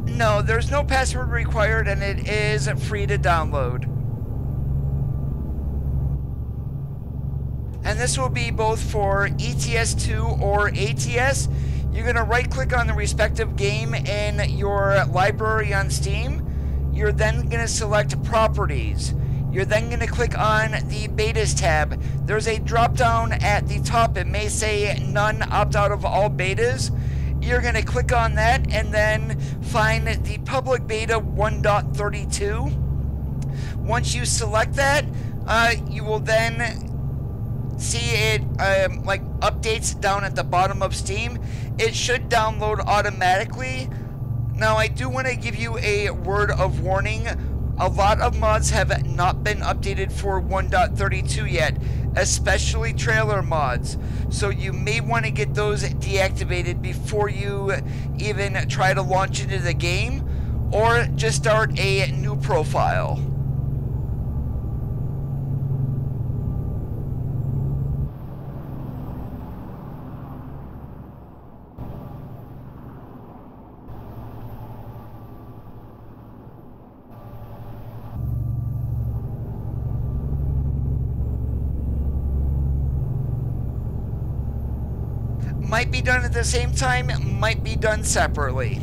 No, there's no password required, and it is free to download. And this will be both for ETS2 or ATS. You're going to right-click on the respective game in your library on Steam. You're then going to select Properties. You're then going to click on the Betas tab. There's a drop-down at the top. It may say None, opt out of all betas. You're going to click on that and then find the public beta 1.32. Once you select that, you will then see it like updates down at the bottom of Steam. It should download automatically. Now, I do want to give you a word of warning. A lot of mods have not been updated for 1.32 yet, especially trailer mods. So you may want to get those deactivated before you even try to launch into the game, or just start a new profile. Might be done at the same time, might be done separately.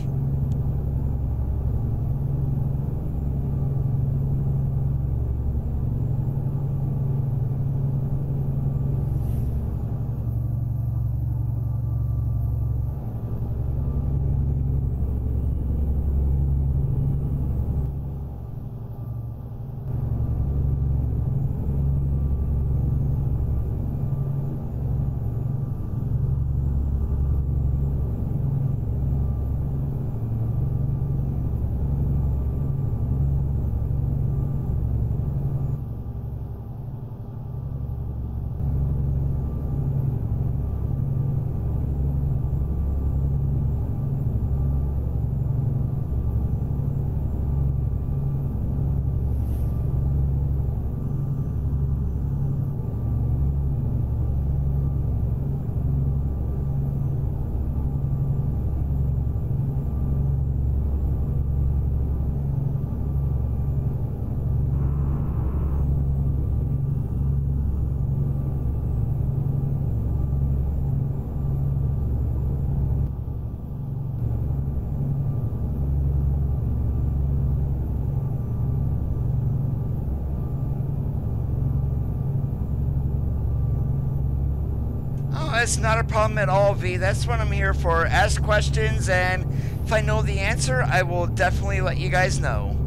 it's not a problem at all, V. That's what I'm here for. Ask questions, and if I know the answer, I will definitely let you guys know.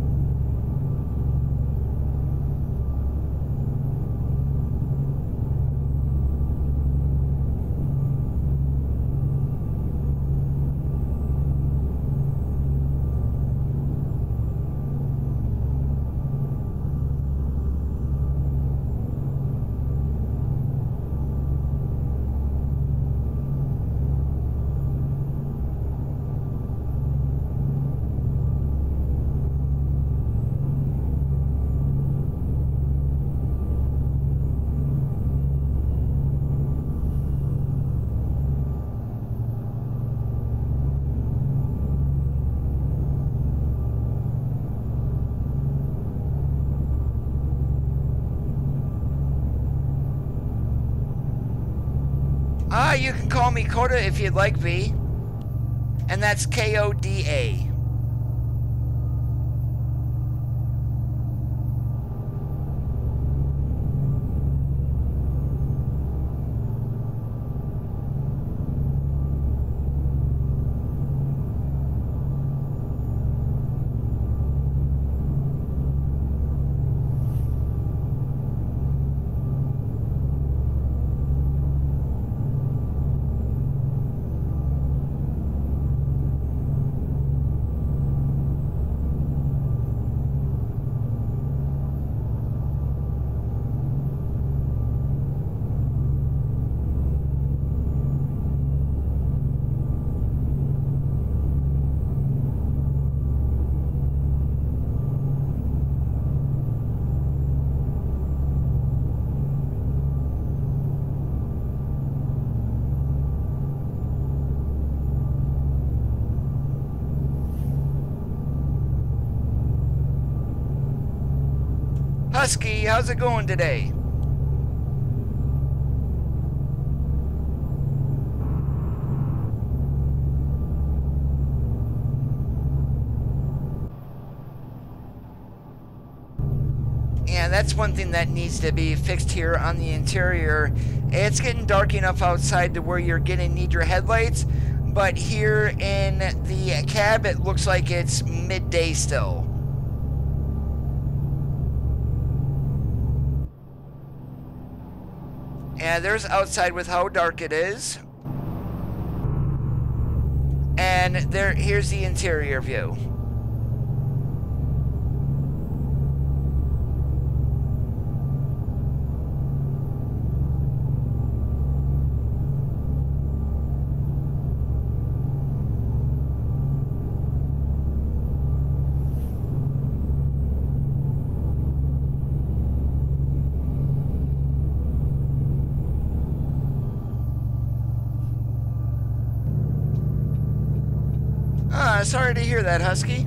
You can call me Koda if you'd like, V. And that's Koda. Husky, how's it going today? Yeah, that's one thing that needs to be fixed here on the interior. It's getting dark enough outside to where you're gonna need your headlights, but here in the cab it looks like it's midday still. And there's outside with how dark it is. And here's the interior view. Sorry to hear that, Husky.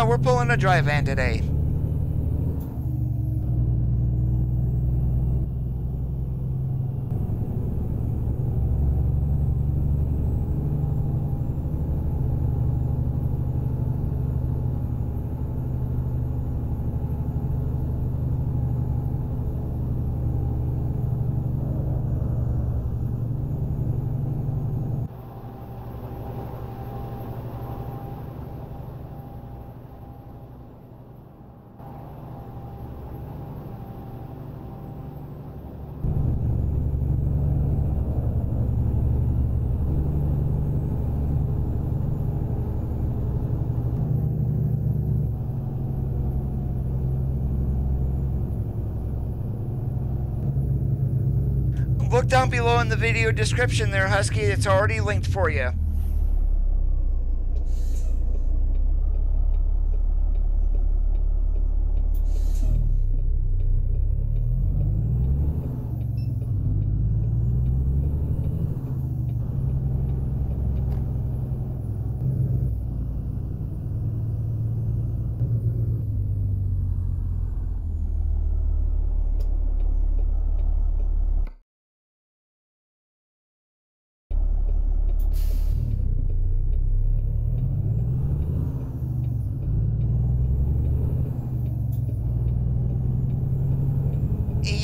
We're pulling a dry van today. Look down below in the video description there, Husky. It's already linked for you.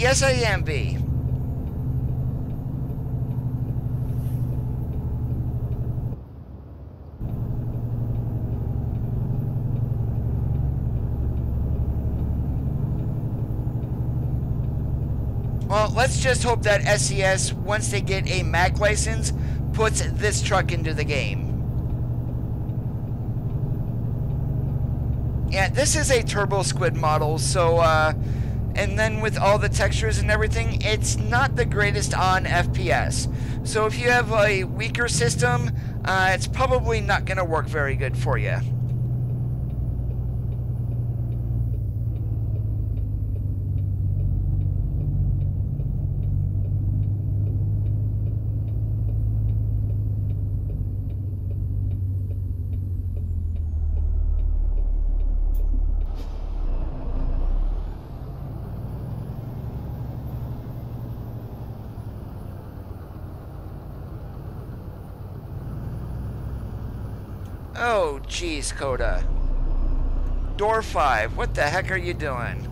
Yes, I am, V. Well, let's just hope that SES, once they get a Mack license, puts this truck into the game. Yeah, this is a Turbo Squid model, so, and then with all the textures and everything, it's not the greatest on FPS. So if you have a weaker system, it's probably not going to work very good for you. Oh, geez, Coda. Door 5, what the heck are you doing?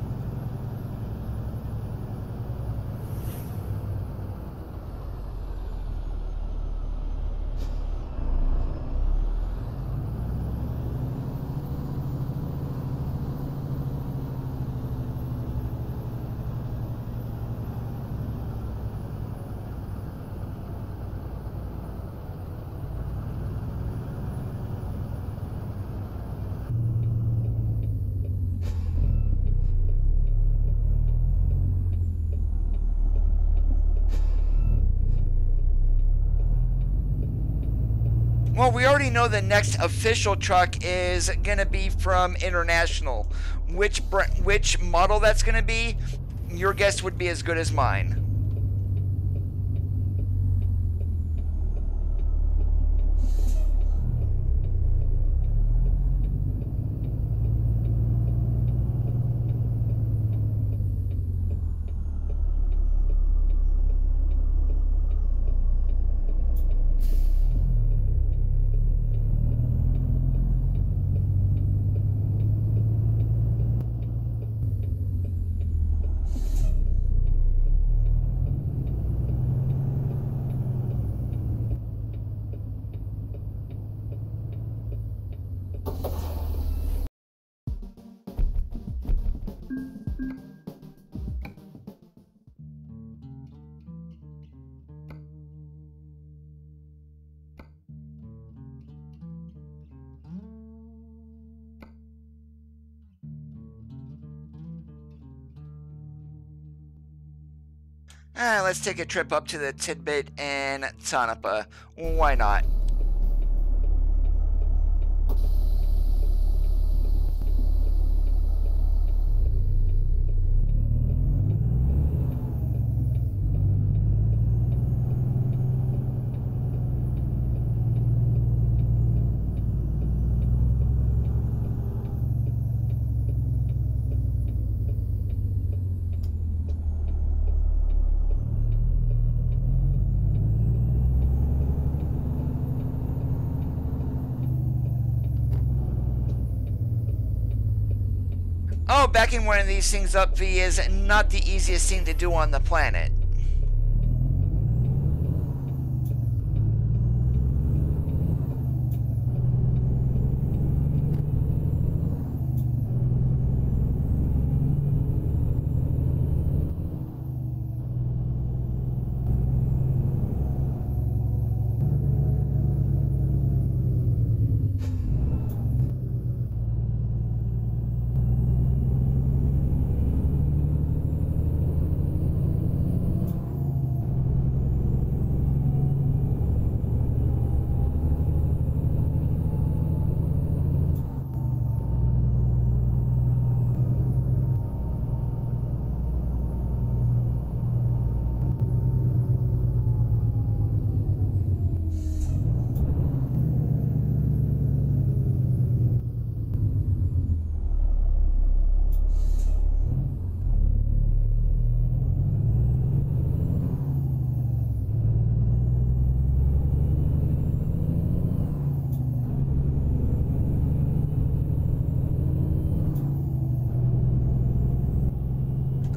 Well, we already know the next official truck is going to be from International. Which model that's going to be, your guess would be as good as mine. Let's take a trip up to the Tidbit and Tonopah. Why not? Oh, backing one of these things up, V, is not the easiest thing to do on the planet.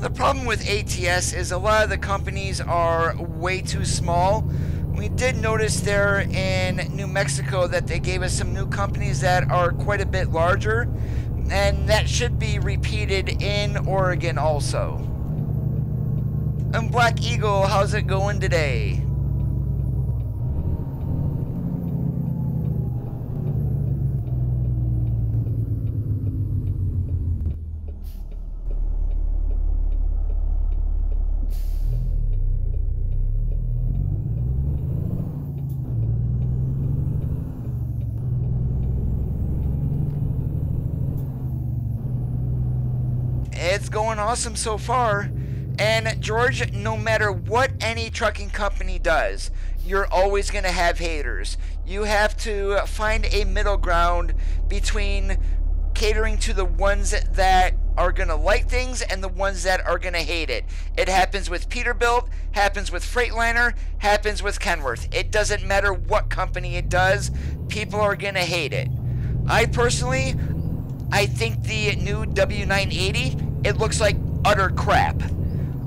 The problem with ATS is a lot of the companies are way too small. We did notice there in New Mexico that they gave us some new companies that are quite a bit larger, and that should be repeated in Oregon also. And Black Eagle, how's it going today? It's going awesome so far. And George, no matter what any trucking company does, you're always going to have haters. You have to find a middle ground between catering to the ones that are going to like things and the ones that are going to hate it. It happens with Peterbilt, happens with Freightliner, happens with Kenworth. It doesn't matter what company it does, people are going to hate it. I think the new W980, it looks like utter crap.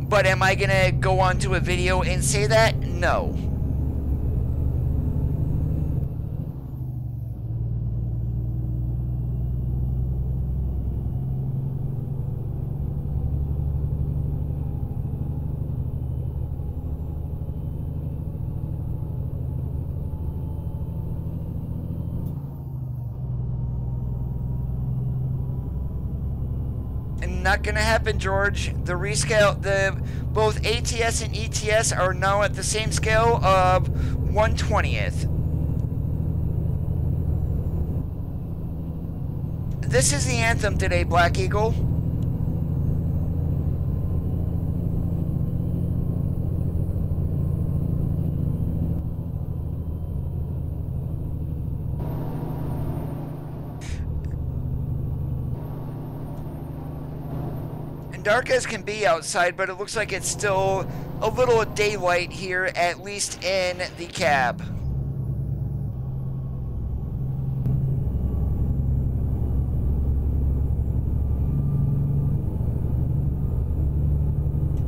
But am I going to go onto a video and say that? No. Not gonna happen, George. The rescale, both ATS and ETS are now at the same scale of 1/20th. This is the Anthem today, Black Eagle. Dark as can be outside, but it looks like it's still a little daylight here, at least in the cab.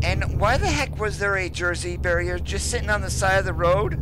And why the heck was there a Jersey barrier just sitting on the side of the road?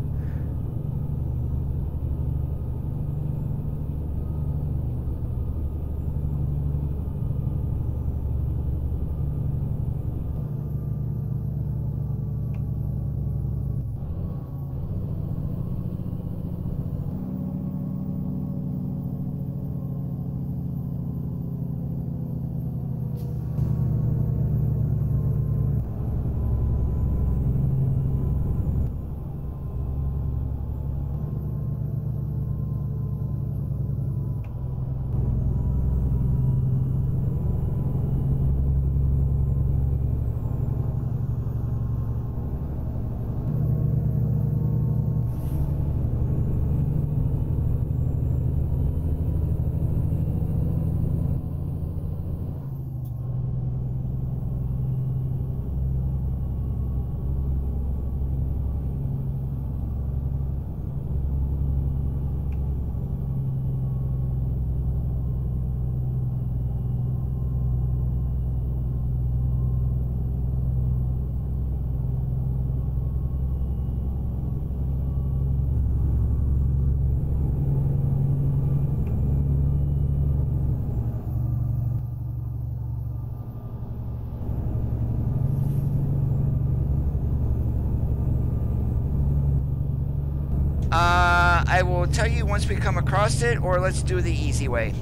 I will tell you once we come across it, or let's do the easy way.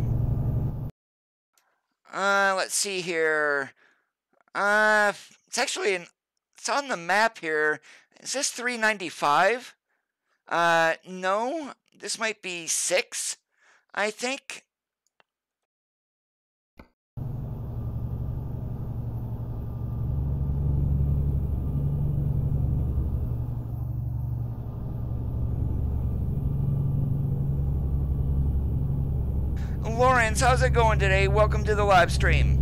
Let's see here. It's actually it's on the map here. Is this 395? No, this might be 6, I think. Lawrence, how's it going today? Welcome to the live stream.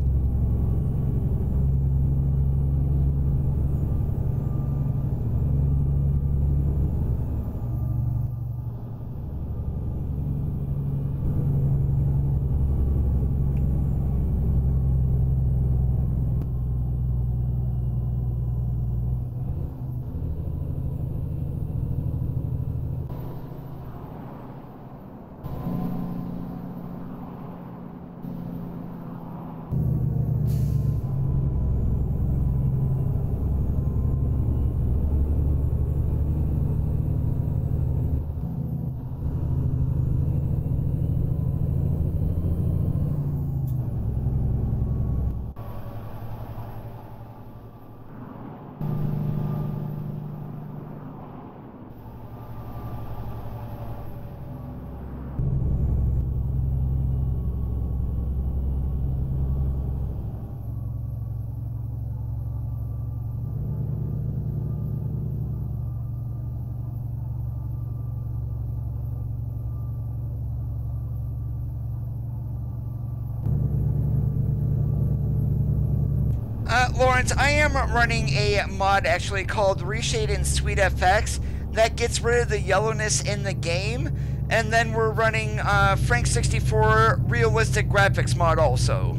Lawrence, I am running a mod actually called Reshade in Sweet FX that gets rid of the yellowness in the game, and then we're running Frank 64 realistic graphics mod also.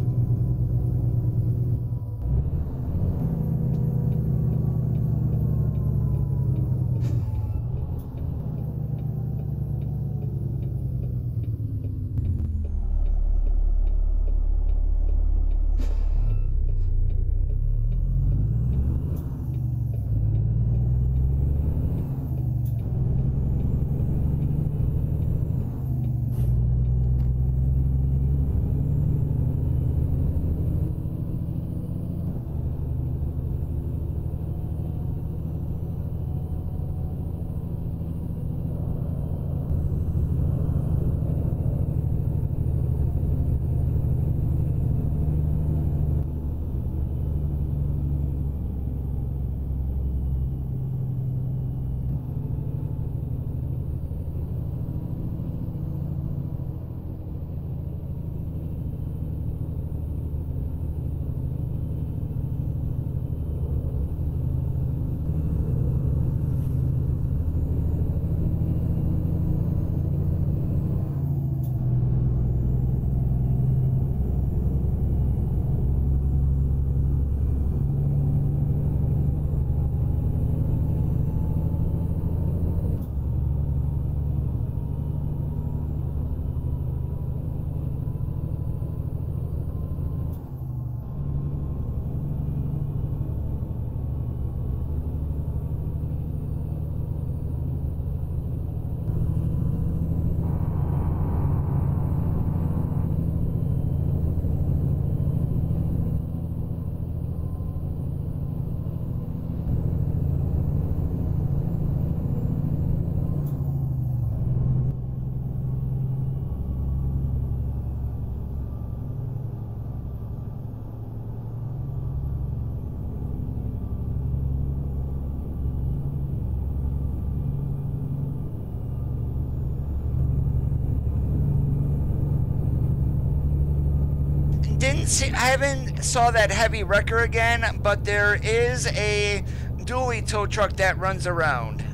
I haven't saw that heavy wrecker again, but there is a dually tow truck that runs around.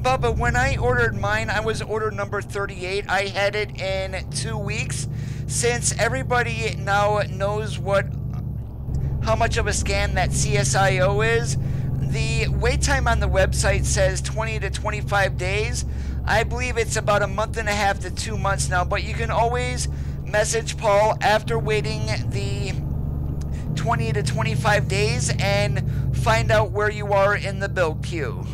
Bubba, when I ordered mine, I was order number 38. I had it in 2 weeks. Since everybody now knows how much of a scam that CSIO is, the wait time on the website says 20 to 25 days. I believe it's about a month and a half to 2 months now, but you can always message Paul after waiting the 20 to 25 days and find out where you are in the build queue.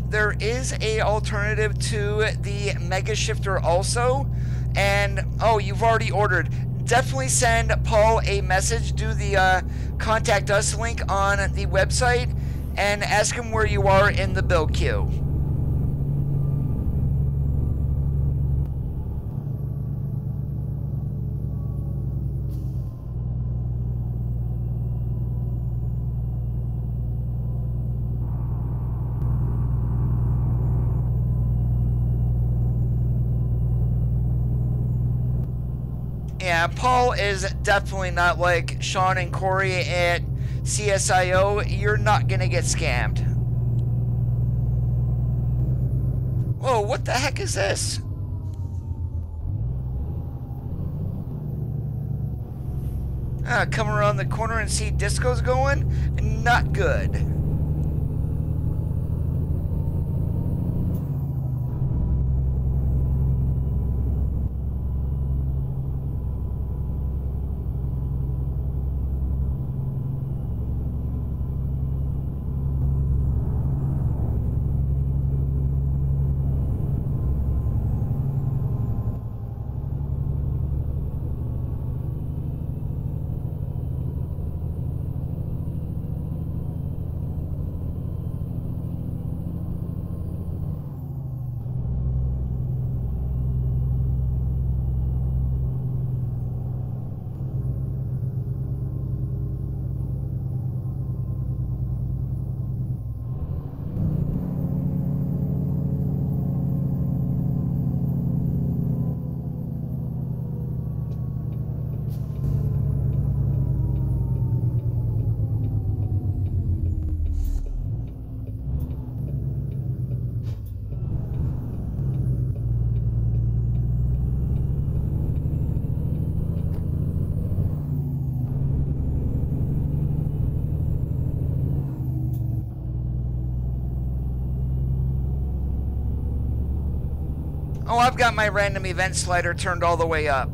There is a alternative to the Mega Shifter also, and oh, you've already ordered. Definitely send Paul a message, do the contact us link on the website, and ask him where you are in the build queue. Yeah, Paul is definitely not like Sean and Corey at CSIO. You're not gonna get scammed. Whoa, what the heck is this? Come around the corner and see disco's going? Not good. Oh, I've got my random event slider turned all the way up.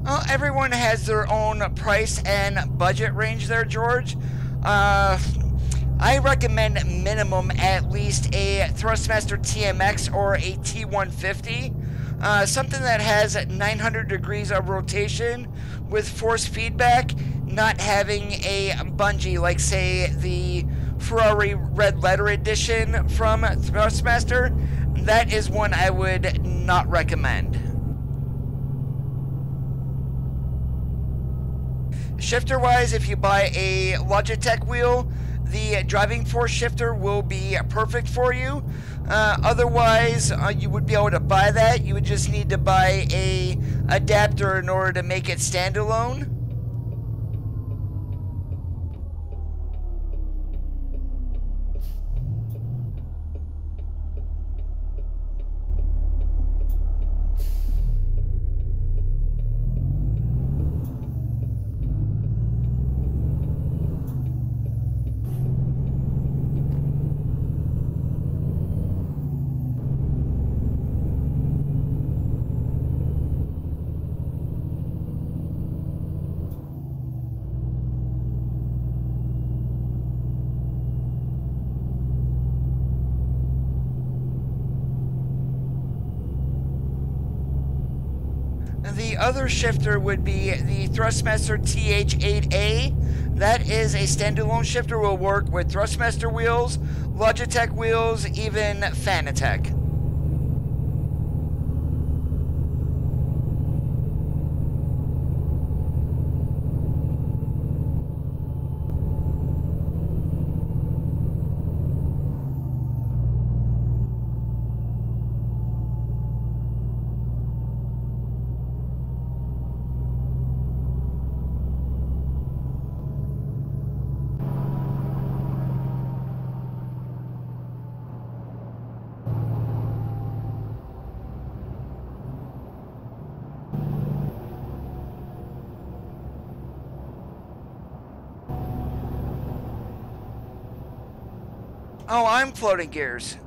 Well, everyone has their own price and budget range there, George. I recommend minimum at least a Thrustmaster TMX or a T150. Something that has 900 degrees of rotation with force feedback, not having a bungee like, say, the Ferrari Red Letter Edition from Thrustmaster. That is one I would not recommend. Shifter wise, if you buy a Logitech wheel, the driving force shifter will be perfect for you. Otherwise, you would be able to buy that. You would just need to buy a adapter in order to make it standalone. The other shifter would be the Thrustmaster TH8A. That is a standalone shifter, will work with Thrustmaster wheels, Logitech wheels, even Phanteks. Oh, I'm floating gears.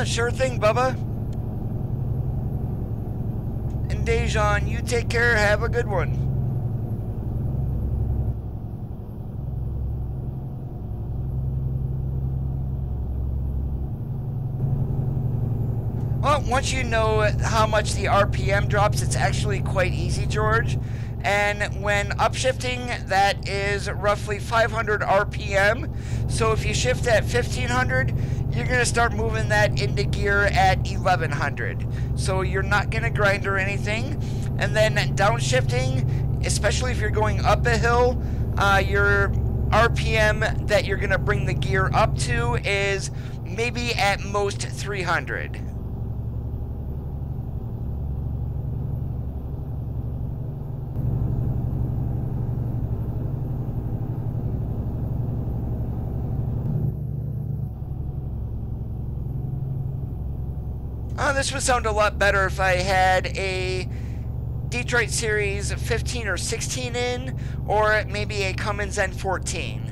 Sure thing, Bubba. And Dejan, you take care. Have a good one. Well, once you know how much the RPM drops, it's actually quite easy, George. And when upshifting, that is roughly 500 RPM. So if you shift at 1500, you're going to start moving that into gear at 1100. So you're not going to grind or anything. And then downshifting, especially if you're going up a hill, your RPM that you're going to bring the gear up to is maybe at most 300. This would sound a lot better if I had a Detroit Series 15 or 16 in, or maybe a Cummins N14.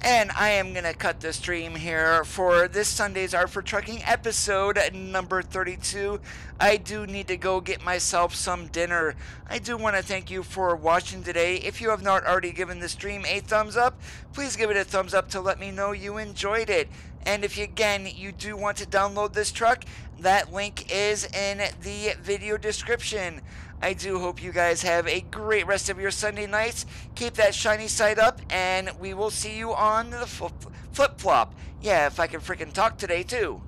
And I am going to cut the stream here for this Sunday's Art for Trucking episode number 32. I do need to go get myself some dinner. I do want to thank you for watching today. If you have not already given the stream a thumbs up, please give it a thumbs up to let me know you enjoyed it. And if you do want to download this truck, that link is in the video description. I do hope you guys have a great rest of your Sunday nights. Keep that shiny side up, and we will see you on the flip-flop. Yeah, if I can freaking talk today, too.